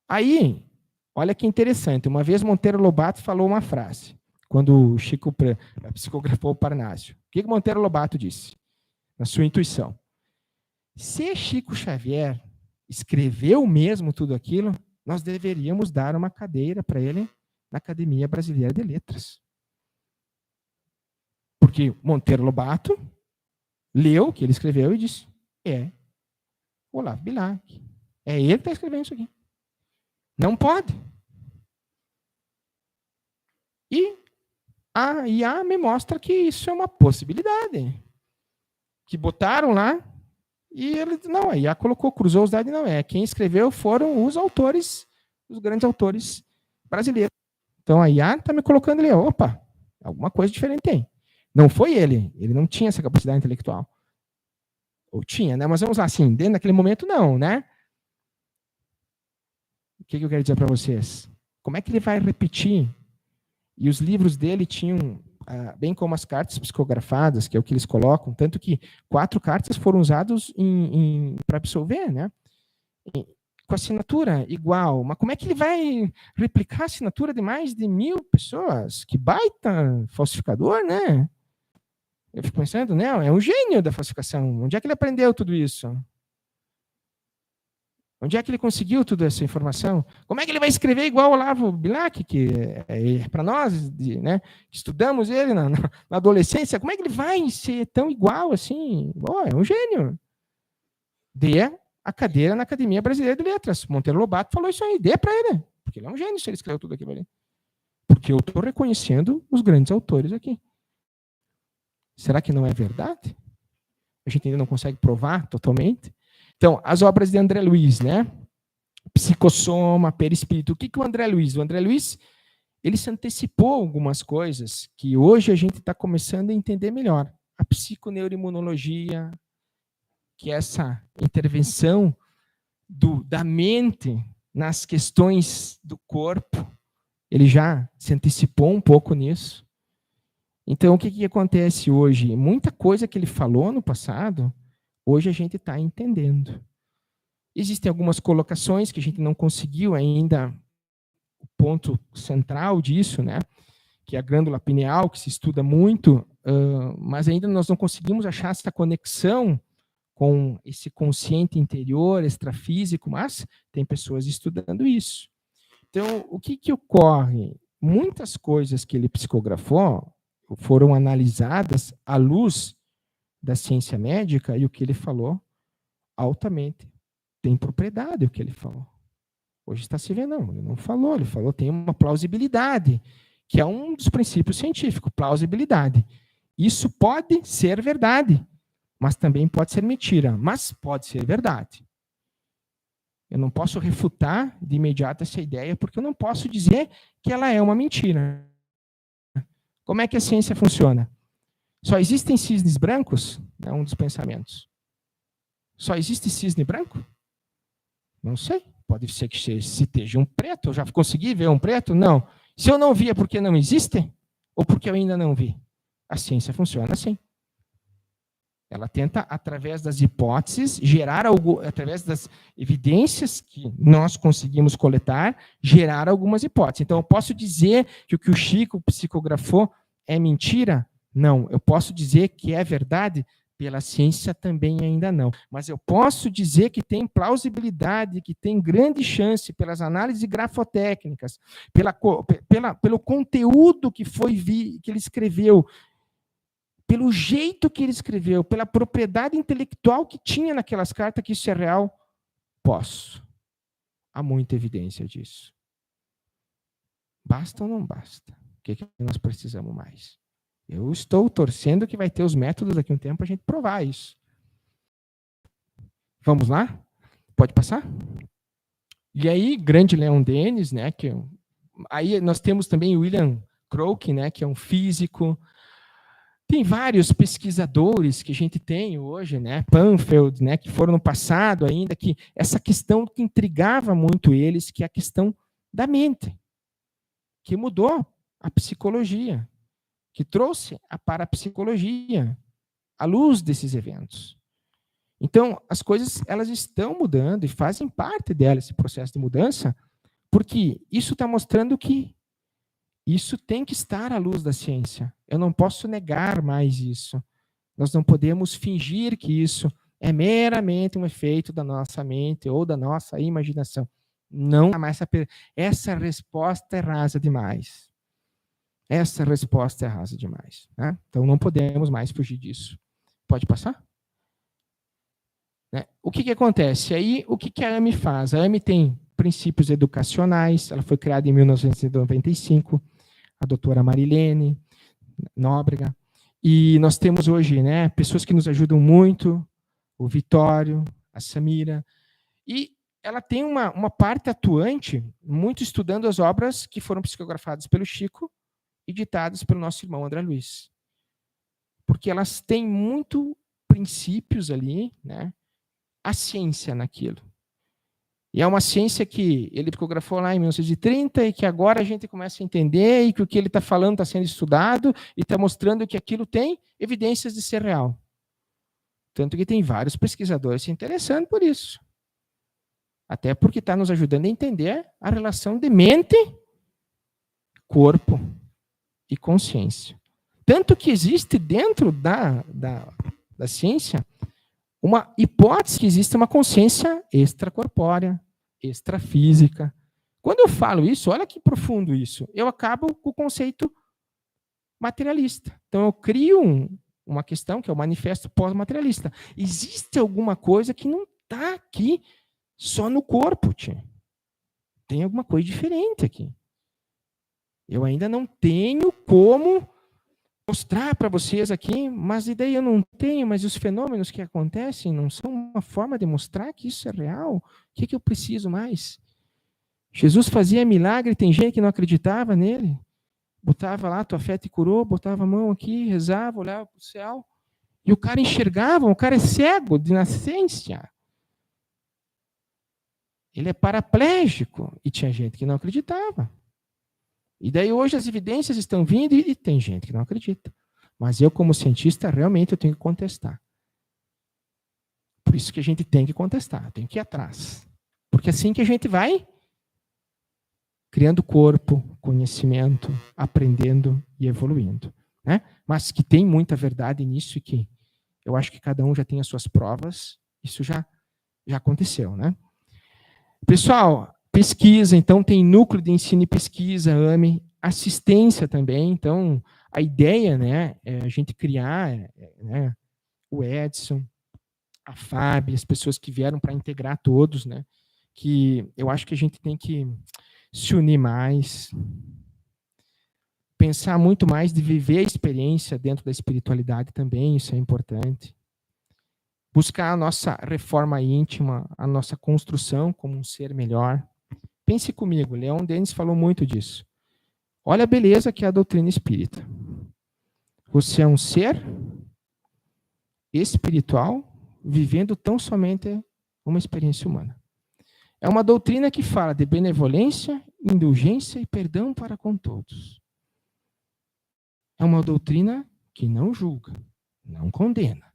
Aí, olha que interessante, uma vez Monteiro Lobato falou uma frase, quando o Chico psicografou o Parnásio. O que Monteiro Lobato disse? Na sua intuição. Se Chico Xavier escreveu mesmo tudo aquilo, nós deveríamos dar uma cadeira para ele na Academia Brasileira de Letras. Porque Monteiro Lobato leu o que ele escreveu e disse, Olavo Bilac. É ele que está escrevendo isso aqui. Não pode. E a IA me mostra que isso é uma possibilidade. Que botaram lá e ele, não, a IA colocou, cruzou os dados, não é. Quem escreveu foram os autores, os grandes autores brasileiros. Então a IA está me colocando ali, opa, alguma coisa diferente tem. Não foi ele não tinha essa capacidade intelectual. Ou tinha, né? Mas vamos lá, assim, dentro daquele momento, não, né? O que eu quero dizer para vocês? Como é que ele vai repetir? E os livros dele tinham, bem como as cartas psicografadas, que é o que eles colocam, tanto que 4 cartas foram usadas para absolver, né? Com assinatura igual. Mas como é que ele vai replicar a assinatura de mais de 1000 pessoas? Que baita falsificador, né? Eu fico pensando, né? É um gênio da falsificação. Onde é que ele aprendeu tudo isso? Onde é que ele conseguiu toda essa informação? Como é que ele vai escrever igual o Olavo Bilac, que é para nós, né, que estudamos ele na adolescência, como é que ele vai ser tão igual assim? É um gênio. Dê a cadeira na Academia Brasileira de Letras. Monteiro Lobato falou isso aí, dê para ele, porque ele é um gênio se ele escreveu tudo aquilo ali. Porque eu estou reconhecendo os grandes autores aqui. Será que não é verdade? A gente ainda não consegue provar totalmente. Então, as obras de André Luiz, né? Psicossoma, Perispírito. O que o André Luiz? O André Luiz, ele se antecipou a algumas coisas que hoje a gente está começando a entender melhor. A psiconeuroimunologia, que é essa intervenção da mente nas questões do corpo, ele já se antecipou um pouco nisso. Então, o que acontece hoje? Muita coisa que ele falou no passado, hoje a gente está entendendo. Existem algumas colocações que a gente não conseguiu ainda, o ponto central disso, né? Que é a glândula pineal, que se estuda muito, mas ainda nós não conseguimos achar essa conexão com esse consciente interior, extrafísico, mas tem pessoas estudando isso. Então, o que ocorre? Muitas coisas que ele psicografou foram analisadas à luz da ciência médica, e o que ele falou altamente tem propriedade, o que ele falou. Hoje está se vendo, não, ele não falou, ele falou tem uma plausibilidade, que é um dos princípios científicos, plausibilidade. Isso pode ser verdade, mas também pode ser mentira, mas pode ser verdade. Eu não posso refutar de imediato essa ideia, porque eu não posso dizer que ela é uma mentira. Como é que a ciência funciona? Só existem cisnes brancos? É um dos pensamentos. Só existe cisne branco? Não sei. Pode ser que se esteja um preto. Eu já consegui ver um preto? Não. Se eu não vi, é porque não existe? Ou porque eu ainda não vi? A ciência funciona assim. Ela tenta, através das hipóteses, gerar algo, através das evidências que nós conseguimos coletar, gerar algumas hipóteses. Então, eu posso dizer que o que o Chico psicografou é mentira? Não. Eu posso dizer que é verdade? Pela ciência também ainda não. Mas eu posso dizer que tem plausibilidade, que tem grande chance, pelas análises grafotécnicas, pelo conteúdo que que ele escreveu, pelo jeito que ele escreveu, pela propriedade intelectual que tinha naquelas cartas, que isso é real, posso. Há muita evidência disso. Basta ou não basta? O que nós precisamos mais? Eu estou torcendo que vai ter os métodos daqui a um tempo para a gente provar isso. Vamos lá? Pode passar? E aí, grande Leon Denis, né? Aí nós temos também o William Crook, né? Que é um físico. Tem vários pesquisadores que a gente tem hoje, né? Panfield, né? Que foram no passado ainda, que essa questão que intrigava muito eles, que é a questão da mente, que mudou a psicologia, que trouxe a parapsicologia à luz desses eventos. Então, as coisas elas estão mudando e fazem parte dela, esse processo de mudança, porque isso está mostrando que isso tem que estar à luz da ciência. Eu não posso negar mais isso. Nós não podemos fingir que isso é meramente um efeito da nossa mente ou da nossa imaginação. Não há mais essa resposta é rasa demais. Essa resposta é rasa demais. Né? Então, não podemos mais fugir disso. Pode passar? Né? O que acontece? Aí, o que a AME faz? A AME tem princípios educacionais, ela foi criada em 1995, a doutora Marilene Nóbrega, e nós temos hoje, né, pessoas que nos ajudam muito, o Vitório, a Samira, e ela tem uma parte atuante, muito estudando as obras que foram psicografadas pelo Chico e ditadas pelo nosso irmão André Luiz. Porque elas têm muito princípios ali, né, a ciência naquilo. E é uma ciência que ele psicografou lá em 1930 e que agora a gente começa a entender e que o que ele está falando está sendo estudado e está mostrando que aquilo tem evidências de ser real. Tanto que tem vários pesquisadores se interessando por isso. Até porque está nos ajudando a entender a relação de mente, corpo e consciência. Tanto que existe dentro da ciência uma hipótese que existe uma consciência extracorpórea, extrafísica. Quando eu falo isso, olha que profundo isso, eu acabo com o conceito materialista. Então, eu crio uma questão que é o manifesto pós-materialista. Existe alguma coisa que não está aqui só no corpo, tia. Tem alguma coisa diferente aqui. Eu ainda não tenho como mostrar para vocês aqui, mas e daí eu não tenho, mas os fenômenos que acontecem não são uma forma de mostrar que isso é real? O que eu preciso mais? Jesus fazia milagre, tem gente que não acreditava nele. Botava lá, tua fé te curou, botava a mão aqui, rezava, olhava para o céu. E o cara enxergava, o cara é cego de nascença. Ele é paraplégico. E tinha gente que não acreditava. E daí hoje as evidências estão vindo e tem gente que não acredita. Mas eu, como cientista, realmente eu tenho que contestar. Por isso que a gente tem que contestar, tem que ir atrás. Porque é assim que a gente vai criando corpo, conhecimento, aprendendo e evoluindo. Né? Mas que tem muita verdade nisso e que eu acho que cada um já tem as suas provas, isso já aconteceu. Né? Pessoal, pesquisa, então tem núcleo de ensino e pesquisa, AME, assistência também, então a ideia, né, é a gente criar, né, o Edson, a Fábio, as pessoas que vieram para integrar todos, né, que eu acho que a gente tem que se unir mais, pensar muito mais de viver a experiência dentro da espiritualidade também, isso é importante. Buscar a nossa reforma íntima, a nossa construção como um ser melhor. Pense comigo, Leon Denis falou muito disso. Olha a beleza que é a doutrina espírita. Você é um ser espiritual vivendo tão somente uma experiência humana. É uma doutrina que fala de benevolência, indulgência e perdão para com todos. É uma doutrina que não julga, não condena.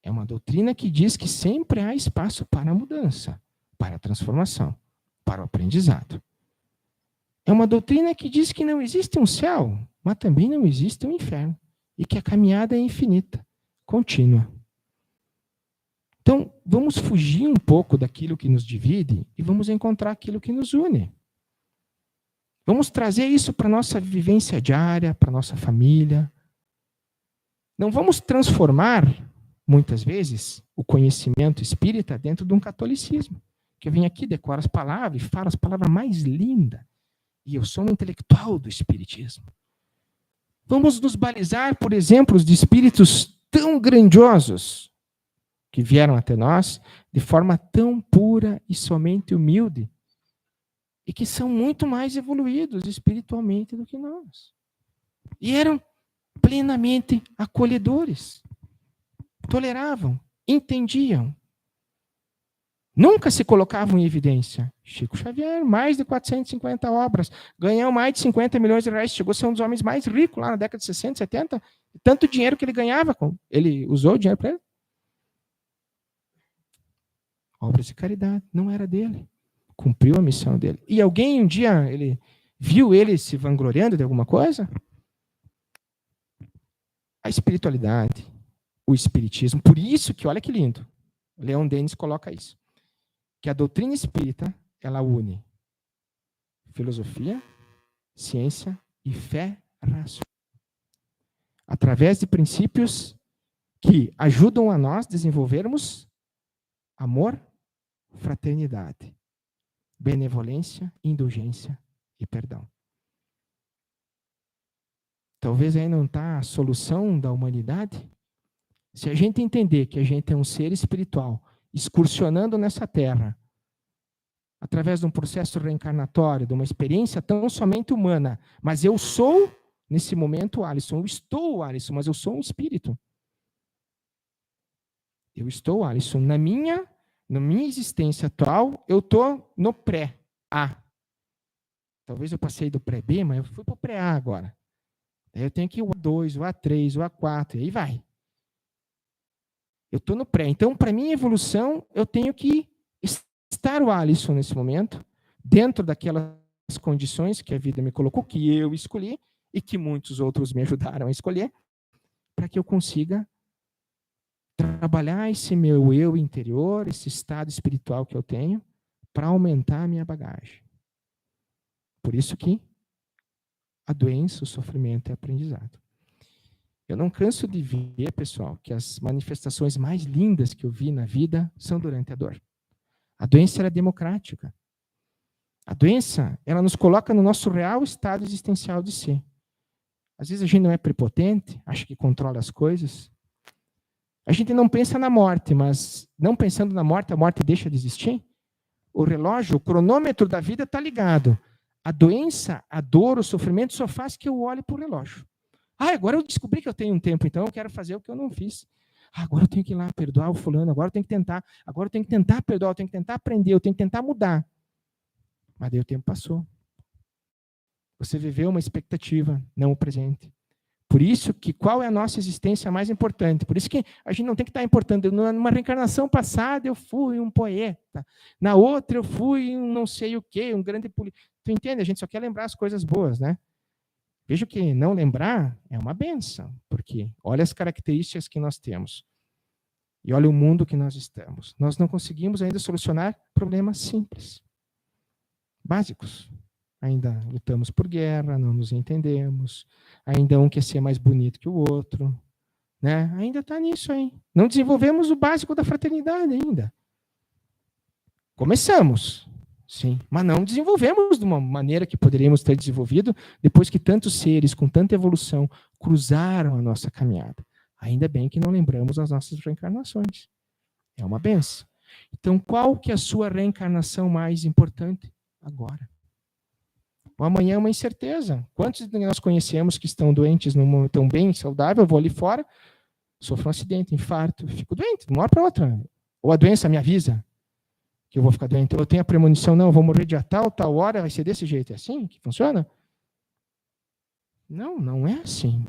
É uma doutrina que diz que sempre há espaço para a mudança, para a transformação, para o aprendizado. É uma doutrina que diz que não existe um céu, mas também não existe um inferno, e que a caminhada é infinita, contínua. Então, vamos fugir um pouco daquilo que nos divide e vamos encontrar aquilo que nos une. Vamos trazer isso para a nossa vivência diária, para a nossa família. Não vamos transformar, muitas vezes, o conhecimento espírita dentro de um catolicismo. Que eu venho aqui, decoro as palavras e falo as palavras mais lindas. E eu sou um intelectual do espiritismo. Vamos nos balizar por exemplos de espíritos tão grandiosos que vieram até nós de forma tão pura e somente humilde e que são muito mais evoluídos espiritualmente do que nós. E eram plenamente acolhedores. Toleravam, entendiam. Nunca se colocavam em evidência. Chico Xavier, mais de 450 obras, ganhou mais de 50 milhões de reais, chegou a ser um dos homens mais ricos lá na década de 60, 70, tanto dinheiro que ele ganhava, ele usou o dinheiro para ele. Obras de caridade, não era dele. Cumpriu a missão dele. E alguém um dia, ele viu ele se vangloriando de alguma coisa? A espiritualidade, o espiritismo, por isso que, olha que lindo, Leon Denis coloca isso, que a doutrina espírita, ela une filosofia, ciência e fé racional. Através de princípios que ajudam a nós desenvolvermos amor, fraternidade, benevolência, indulgência e perdão. Talvez aí não está a solução da humanidade. Se a gente entender que a gente é um ser espiritual, excursionando nessa terra, através de um processo reencarnatório, de uma experiência tão somente humana, mas eu sou, nesse momento, Alisson, eu estou, Alisson, mas eu sou um espírito. Eu estou, Alisson, na minha existência atual, eu estou no pré-A. Talvez eu passei do pré-B, mas eu fui para o pré-A agora. Aí eu tenho que ir o A2, o A3, o A4, e aí vai. Eu estou no pré. Então, para minha evolução, eu tenho que estar o Alisson nesse momento, dentro daquelas condições que a vida me colocou, que eu escolhi, e que muitos outros me ajudaram a escolher, para que eu consiga trabalhar esse meu eu interior, esse estado espiritual que eu tenho, para aumentar a minha bagagem. Por isso que a doença, o sofrimento é aprendizado. Eu não canso de ver, pessoal, que as manifestações mais lindas que eu vi na vida são durante a dor. A doença era democrática. A doença, ela nos coloca no nosso real estado existencial de ser. Às vezes a gente não é prepotente, acha que controla as coisas. A gente não pensa na morte, mas não pensando na morte, a morte deixa de existir. O relógio, o cronômetro da vida está ligado. A doença, a dor, o sofrimento só faz que eu olhe para o relógio. Agora eu descobri que eu tenho um tempo, então eu quero fazer o que eu não fiz. Agora eu tenho que ir lá perdoar o fulano, agora eu tenho que tentar. Agora eu tenho que tentar perdoar, eu tenho que tentar aprender, eu tenho que tentar mudar. Mas daí o tempo passou. Você viveu uma expectativa, não o presente. Por isso que qual é a nossa existência mais importante? Por isso que a gente não tem que estar importando. Numa reencarnação passada eu fui um poeta. Na outra eu fui um não sei o quê, um grande político. Tu entende? A gente só quer lembrar as coisas boas, né? Veja que não lembrar é uma benção. Porque olha as características que nós temos. E olha o mundo que nós estamos. Nós não conseguimos ainda solucionar problemas simples, básicos. Ainda lutamos por guerra, não nos entendemos. Ainda um quer ser mais bonito que o outro. Né? Ainda está nisso aí. Não desenvolvemos o básico da fraternidade ainda. Começamos, sim, mas não desenvolvemos de uma maneira que poderíamos ter desenvolvido depois que tantos seres com tanta evolução cruzaram a nossa caminhada. Ainda bem que não lembramos as nossas reencarnações. É uma benção. Então, qual que é a sua reencarnação mais importante? Agora. O amanhã é uma incerteza. Quantos de nós conhecemos que estão doentes, não estão bem, saudável, eu vou ali fora, sofro um acidente, infarto, fico doente, de uma hora para outra. Ou a doença me avisa que eu vou ficar doente. Eu tenho a premonição, não, eu vou morrer de tal hora, vai ser desse jeito. É assim que funciona? Não, não é assim.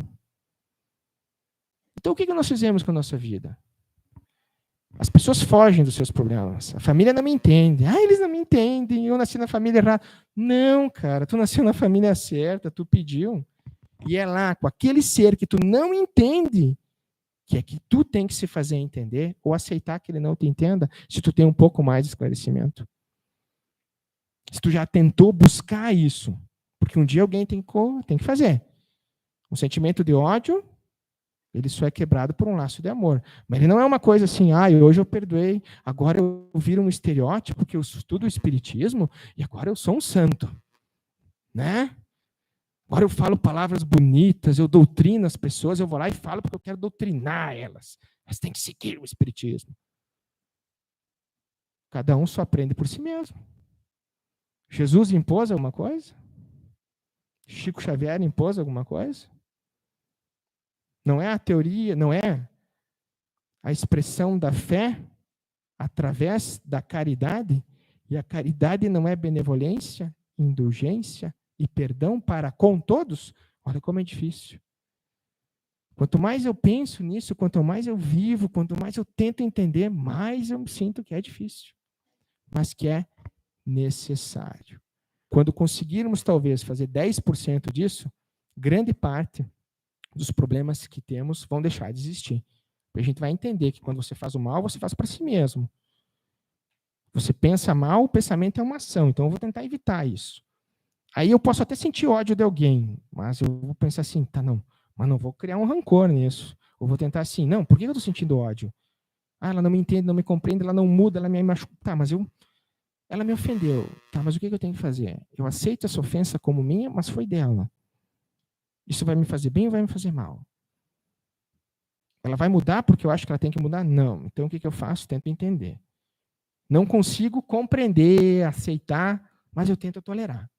Então, o que nós fizemos com a nossa vida? As pessoas fogem dos seus problemas. A família não me entende. Eles não me entendem. Eu nasci na família errada. Não, cara. Tu nasceu na família certa. Tu pediu. E é lá, com aquele ser que tu não entende, que é que tu tem que se fazer entender ou aceitar que ele não te entenda, se tu tem um pouco mais de esclarecimento. Se tu já tentou buscar isso. Porque um dia alguém tem que fazer. Um sentimento de ódio, ele só é quebrado por um laço de amor. Mas ele não é uma coisa assim, hoje eu perdoei, agora eu viro um estereótipo que eu estudo o espiritismo e agora eu sou um santo. Né? Agora eu falo palavras bonitas, eu doutrino as pessoas, eu vou lá e falo porque eu quero doutrinar elas. Mas tem que seguir o espiritismo. Cada um só aprende por si mesmo. Jesus impôs alguma coisa? Chico Xavier impôs alguma coisa? Não é a teoria, não é a expressão da fé através da caridade, e a caridade não é benevolência, indulgência e perdão para com todos? Olha como é difícil. Quanto mais eu penso nisso, quanto mais eu vivo, quanto mais eu tento entender, mais eu sinto que é difícil, mas que é necessário. Quando conseguirmos, talvez, fazer 10% disso, grande parte dos problemas que temos vão deixar de existir. A gente vai entender que quando você faz o mal, você faz para si mesmo. Você pensa mal, o pensamento é uma ação, então eu vou tentar evitar isso. Aí eu posso até sentir ódio de alguém, mas eu vou pensar assim, mas não vou criar um rancor nisso. Eu vou tentar assim, não, por que eu estou sentindo ódio? Ela não me entende, não me compreende, ela não muda, ela me machuca. Ela me ofendeu. Mas o que eu tenho que fazer? Eu aceito essa ofensa como minha, mas foi dela. Isso vai me fazer bem ou vai me fazer mal? Ela vai mudar porque eu acho que ela tem que mudar? Não. Então, o que eu faço? Tento entender. Não consigo compreender, aceitar, mas eu tento tolerar.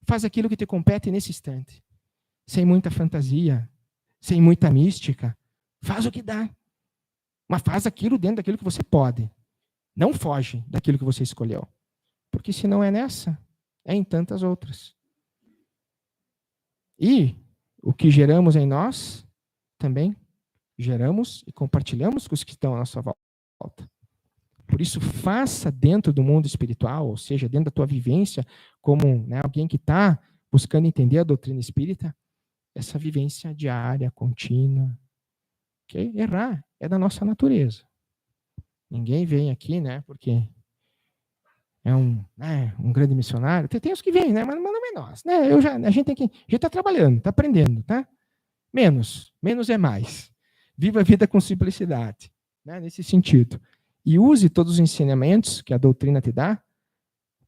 Faz aquilo que te compete nesse instante. Sem muita fantasia, sem muita mística. Faz o que dá. Mas faz aquilo dentro daquilo que você pode. Não foge daquilo que você escolheu. Porque se não é nessa, é em tantas outras. E o que geramos em nós, também geramos e compartilhamos com os que estão à nossa volta. Por isso, faça dentro do mundo espiritual, ou seja, dentro da tua vivência, como alguém que está buscando entender a doutrina espírita, essa vivência diária, contínua. Okay? Errar é da nossa natureza. Ninguém vem aqui, né, porque é um grande missionário. Tem os que vêm, né, mas não é nós. Né? A gente está trabalhando, está aprendendo, tá? Menos é mais. Viva a vida com simplicidade, né, nesse sentido. E use todos os ensinamentos que a doutrina te dá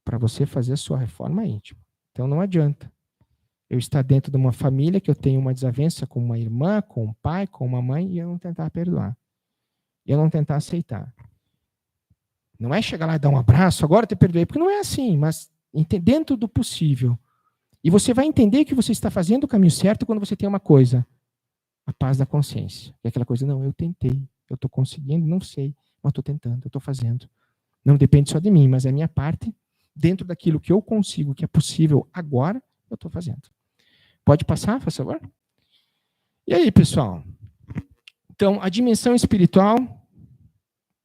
para você fazer a sua reforma íntima. Então não adianta eu estar dentro de uma família que eu tenho uma desavença com uma irmã, com um pai, com uma mãe, e eu não tentar perdoar. E eu não tentar aceitar. Não é chegar lá e dar um abraço, agora eu te perdoei, porque não é assim, mas dentro do possível. E você vai entender que você está fazendo o caminho certo quando você tem uma coisa, a paz da consciência. É aquela coisa, não, eu tentei, eu estou conseguindo, não sei, mas estou tentando, eu estou fazendo. Não depende só de mim, mas é a minha parte, dentro daquilo que eu consigo, que é possível agora, eu estou fazendo. Pode passar, por favor? E aí, pessoal? Então, a dimensão espiritual,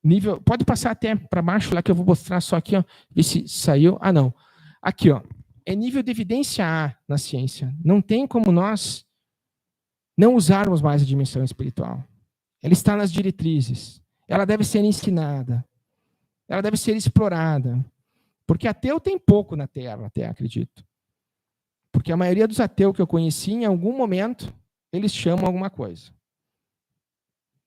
nível, pode passar até para baixo lá que eu vou mostrar só aqui, ó, ver se saiu. Ah, não. Aqui, ó, é nível de evidência A na ciência. Não tem como nós não usarmos mais a dimensão espiritual. Ela está nas diretrizes. Ela deve ser ensinada. Ela deve ser explorada. Porque ateu tem pouco na Terra, até acredito. Porque a maioria dos ateus que eu conheci, em algum momento, eles chamam alguma coisa.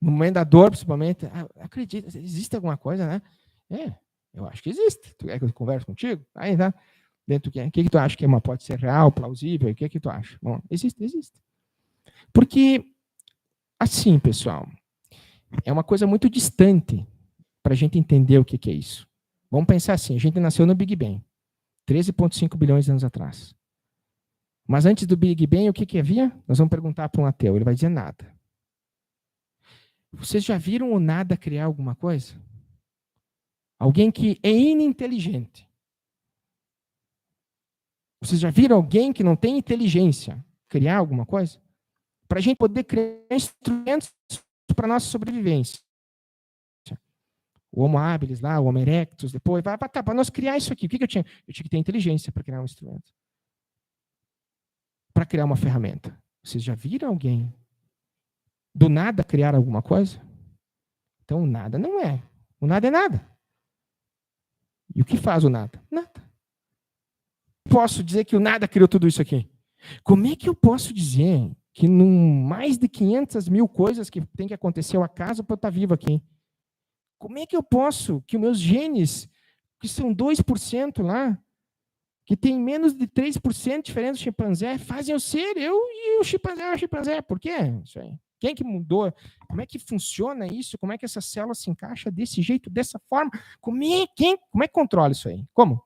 No momento da dor, principalmente, acredita, existe alguma coisa, né? Eu acho que existe. Tu quer que eu converse contigo? Aí, tá? Dentro do que tu acha que pode ser real, plausível? O que tu acha? Bom, existe. Porque, assim, pessoal, é uma coisa muito distante para a gente entender o que é isso. Vamos pensar assim, a gente nasceu no Big Bang, 13,5 bilhões de anos atrás. Mas antes do Big Bang, o que havia? Nós vamos perguntar para um ateu, ele vai dizer nada. Vocês já viram o nada criar alguma coisa? Alguém que é ininteligente. Vocês já viram alguém que não tem inteligência criar alguma coisa? Para a gente poder criar instrumentos para a nossa sobrevivência. O Homo habilis lá, o Homo erectus, depois, para nós criar isso aqui, o que eu tinha? Eu tinha que ter inteligência para criar um instrumento. Para criar uma ferramenta. Vocês já viram alguém do nada criar alguma coisa? Então, o nada não é. O nada é nada. E o que faz o nada? Nada. Posso dizer que o nada criou tudo isso aqui? Como é que eu posso dizer que mais de 500 mil coisas que tem que acontecer ao acaso para eu estar vivo aqui? Como é que eu posso que os meus genes, que são 2% lá, que tem menos de 3% de diferença do chimpanzé, fazem eu ser eu e o chimpanzé. Por quê? Isso aí. Quem que mudou? Como é que funciona isso? Como é que essa célula se encaixa desse jeito, dessa forma? Como é que controla isso aí? Como?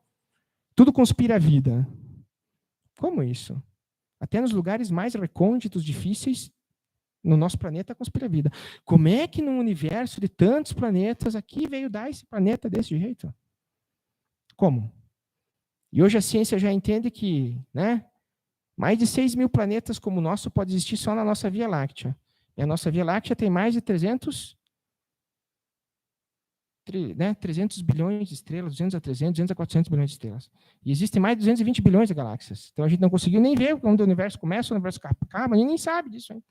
Tudo conspira a vida. Como isso? Até nos lugares mais recônditos, difíceis, no nosso planeta conspira a vida. Como é que num universo de tantos planetas aqui veio dar esse planeta desse jeito? Como? E hoje a ciência já entende que, né, mais de 6 mil planetas como o nosso pode existir só na nossa Via Láctea. E a nossa Via Láctea tem mais de 300 bilhões de estrelas, 200 a 300, 200 a 400 bilhões de estrelas. E existem mais de 220 bilhões de galáxias. Então a gente não conseguiu nem ver onde o universo começa, o universo acaba, a gente nem sabe disso ainda.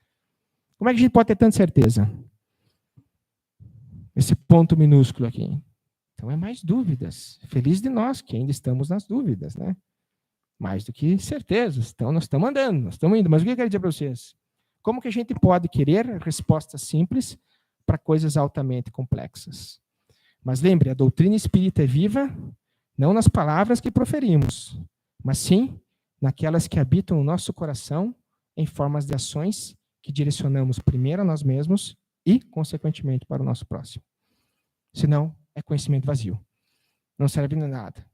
Como é que a gente pode ter tanta certeza? Esse ponto minúsculo aqui. Então é mais dúvidas. Feliz de nós que ainda estamos nas dúvidas, né? Mais do que certezas. Então nós estamos andando, nós estamos indo. Mas o que eu quero dizer para vocês? Como que a gente pode querer respostas simples para coisas altamente complexas? Mas lembre, a doutrina espírita é viva, não nas palavras que proferimos, mas sim naquelas que habitam o nosso coração em formas de ações que direcionamos primeiro a nós mesmos e, consequentemente, para o nosso próximo. Senão, é conhecimento vazio. Não serve de nada.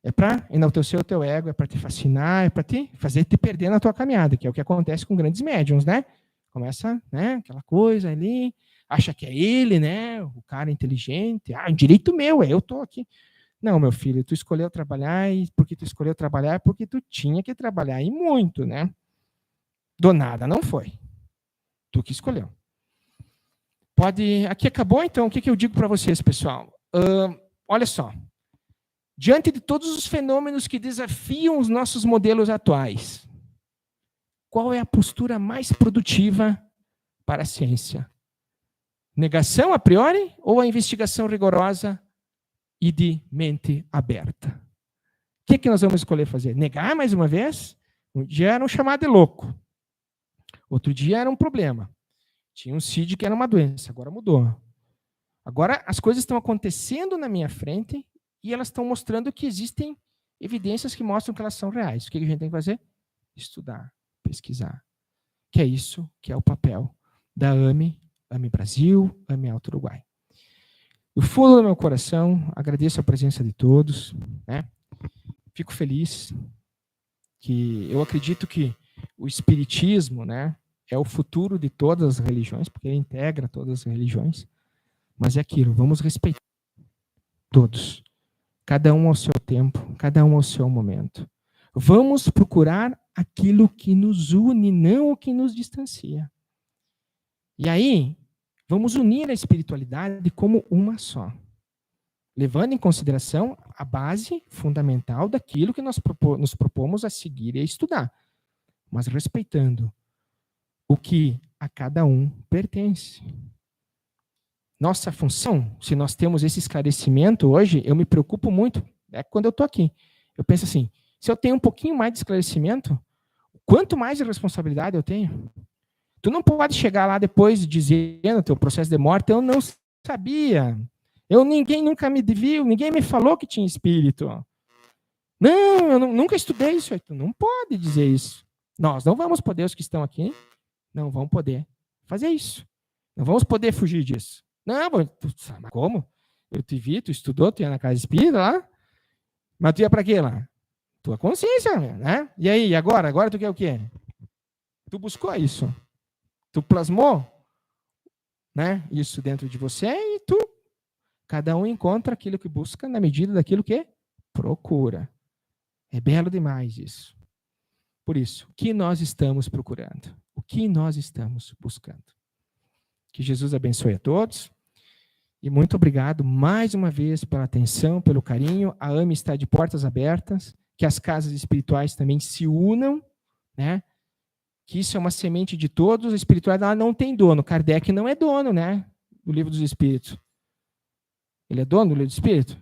É para enaltecer o teu ego, é para te fascinar, é para te fazer te perder na tua caminhada, que é o que acontece com grandes médiums, né? Começa, né, aquela coisa ali, acha que é ele, né, o cara inteligente, direito meu, eu estou aqui. Não, meu filho, tu escolheu trabalhar, e porque tu escolheu trabalhar, porque tu tinha que trabalhar, e muito, né? Do nada, não foi. Tu que escolheu. Aqui acabou, então, o que eu digo para vocês, pessoal? Olha só. Diante de todos os fenômenos que desafiam os nossos modelos atuais, qual é a postura mais produtiva para a ciência? Negação a priori ou a investigação rigorosa e de mente aberta? O que nós vamos escolher fazer? Negar mais uma vez? Um dia era um chamado de louco. Outro dia era um problema. Tinha um CID que era uma doença, agora mudou. Agora as coisas estão acontecendo na minha frente e elas estão mostrando que existem evidências que mostram que elas são reais. O que a gente tem que fazer? Estudar, pesquisar. Que é isso que é o papel da AME Brasil, AME Alto Uruguai. Do fundo do meu coração, agradeço a presença de todos, né? Fico feliz que eu acredito que o espiritismo, né, é o futuro de todas as religiões, porque ele integra todas as religiões. Mas é aquilo, vamos respeitar todos, cada um ao seu tempo, cada um ao seu momento. Vamos procurar aquilo que nos une, não o que nos distancia. E aí, vamos unir a espiritualidade como uma só, levando em consideração a base fundamental daquilo que nós nos propomos a seguir e a estudar, mas respeitando o que a cada um pertence. Nossa função, se nós temos esse esclarecimento hoje, eu me preocupo muito, quando eu estou aqui. Eu penso assim, se eu tenho um pouquinho mais de esclarecimento, quanto mais de responsabilidade eu tenho? Tu não pode chegar lá depois dizendo no teu processo de morte, eu não sabia, ninguém nunca me viu, ninguém me falou que tinha espírito. Não, eu nunca estudei isso. Tu não pode dizer isso. Nós não vamos poder, os que estão aqui, não vão poder fazer isso. Não vamos poder fugir disso. Não, mas como? Eu te vi, tu estudou, tu ia na casa espírita lá, mas tu ia para quê lá? Tua consciência, né? E aí, agora? Agora tu quer o quê? Tu buscou isso. Tu plasmou, né, isso dentro de você e cada um encontra aquilo que busca na medida daquilo que procura. É belo demais isso. Por isso, o que nós estamos procurando? O que nós estamos buscando? Que Jesus abençoe a todos. E muito obrigado mais uma vez pela atenção, pelo carinho. A AME está de portas abertas. Que as casas espirituais também se unam, né? Que isso é uma semente de todos. A espiritualidade ela não tem dono. Kardec não é dono, né? Do Livro dos Espíritos. Ele é dono do Livro dos Espíritos?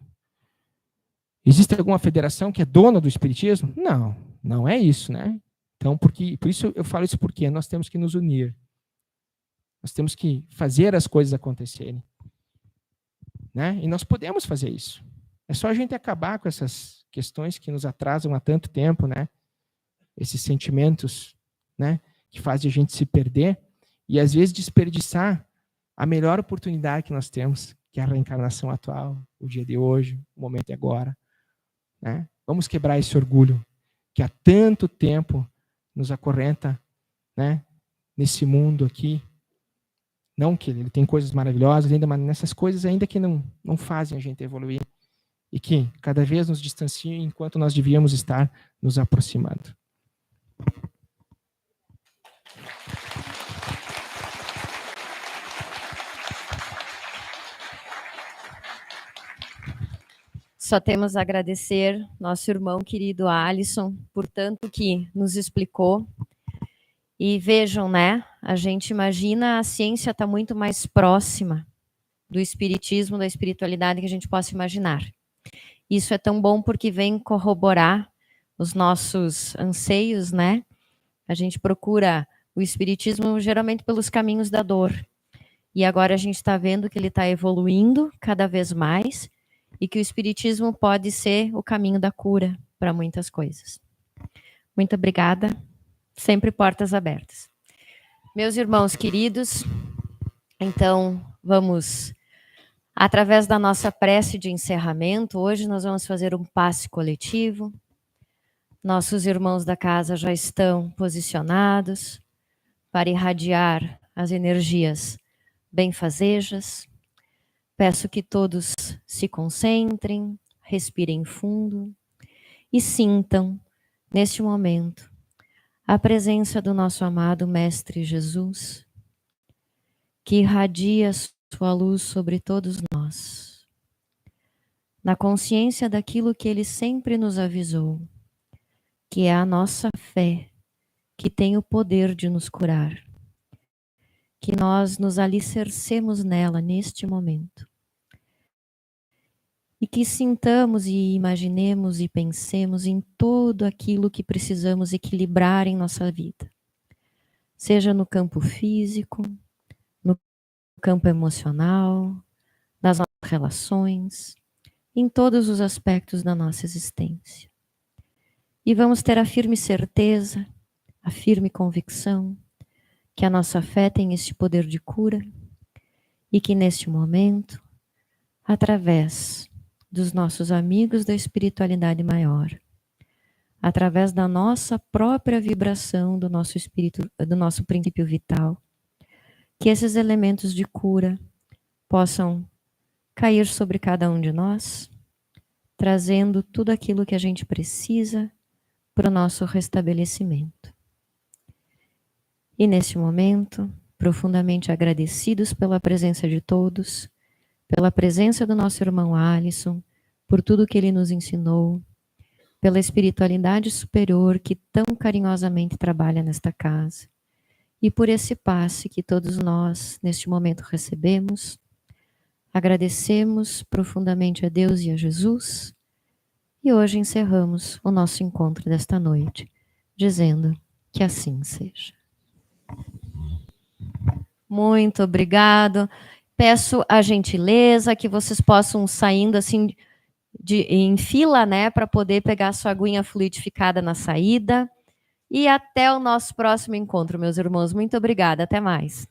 Existe alguma federação que é dona do espiritismo? Não, não é isso, né? Então, por isso eu falo isso porque nós temos que nos unir. Nós temos que fazer as coisas acontecerem. Né? E nós podemos fazer isso. É só a gente acabar com essas questões que nos atrasam há tanto tempo, né? Esses sentimentos, né, que fazem a gente se perder e às vezes desperdiçar a melhor oportunidade que nós temos, que é a reencarnação atual, o dia de hoje, o momento de agora. Né? Vamos quebrar esse orgulho que há tanto tempo nos acorrenta, né, nesse mundo aqui. Não que ele tem coisas maravilhosas ainda, mas nessas coisas ainda que não fazem a gente evoluir e que cada vez nos distanciam enquanto nós devíamos estar nos aproximando. Só temos a agradecer nosso irmão querido Alisson por tanto que nos explicou. E vejam, né? A gente imagina a ciência está muito mais próxima do espiritismo, da espiritualidade que a gente possa imaginar. Isso é tão bom porque vem corroborar os nossos anseios, né? A gente procura o espiritismo geralmente pelos caminhos da dor. E agora a gente está vendo que ele está evoluindo cada vez mais e que o espiritismo pode ser o caminho da cura para muitas coisas. Muito obrigada. Sempre portas abertas. Meus irmãos queridos, então vamos, através da nossa prece de encerramento, hoje nós vamos fazer um passe coletivo. Nossos irmãos da casa já estão posicionados para irradiar as energias benfazejas. Peço que todos se concentrem, respirem fundo e sintam, neste momento, a presença do nosso amado Mestre Jesus, que irradia sua luz sobre todos nós, na consciência daquilo que Ele sempre nos avisou, que é a nossa fé, que tem o poder de nos curar, que nós nos alicercemos nela neste momento. E que sintamos e imaginemos e pensemos em tudo aquilo que precisamos equilibrar em nossa vida. Seja no campo físico, no campo emocional, nas nossas relações, em todos os aspectos da nossa existência. E vamos ter a firme certeza, a firme convicção que a nossa fé tem este poder de cura e que neste momento, através dos nossos amigos da espiritualidade maior, através da nossa própria vibração do nosso espírito, do nosso princípio vital, que esses elementos de cura possam cair sobre cada um de nós, trazendo tudo aquilo que a gente precisa para o nosso restabelecimento. E neste momento, profundamente agradecidos pela presença de todos, pela presença do nosso irmão Alisson, por tudo que ele nos ensinou, pela espiritualidade superior que tão carinhosamente trabalha nesta casa, e por esse passe que todos nós, neste momento, recebemos. Agradecemos profundamente a Deus e a Jesus, e hoje encerramos o nosso encontro desta noite, dizendo que assim seja. Muito obrigado. Peço a gentileza que vocês possam saindo assim em fila, né, para poder pegar a sua aguinha fluidificada na saída. E até o nosso próximo encontro, meus irmãos. Muito obrigada. Até mais.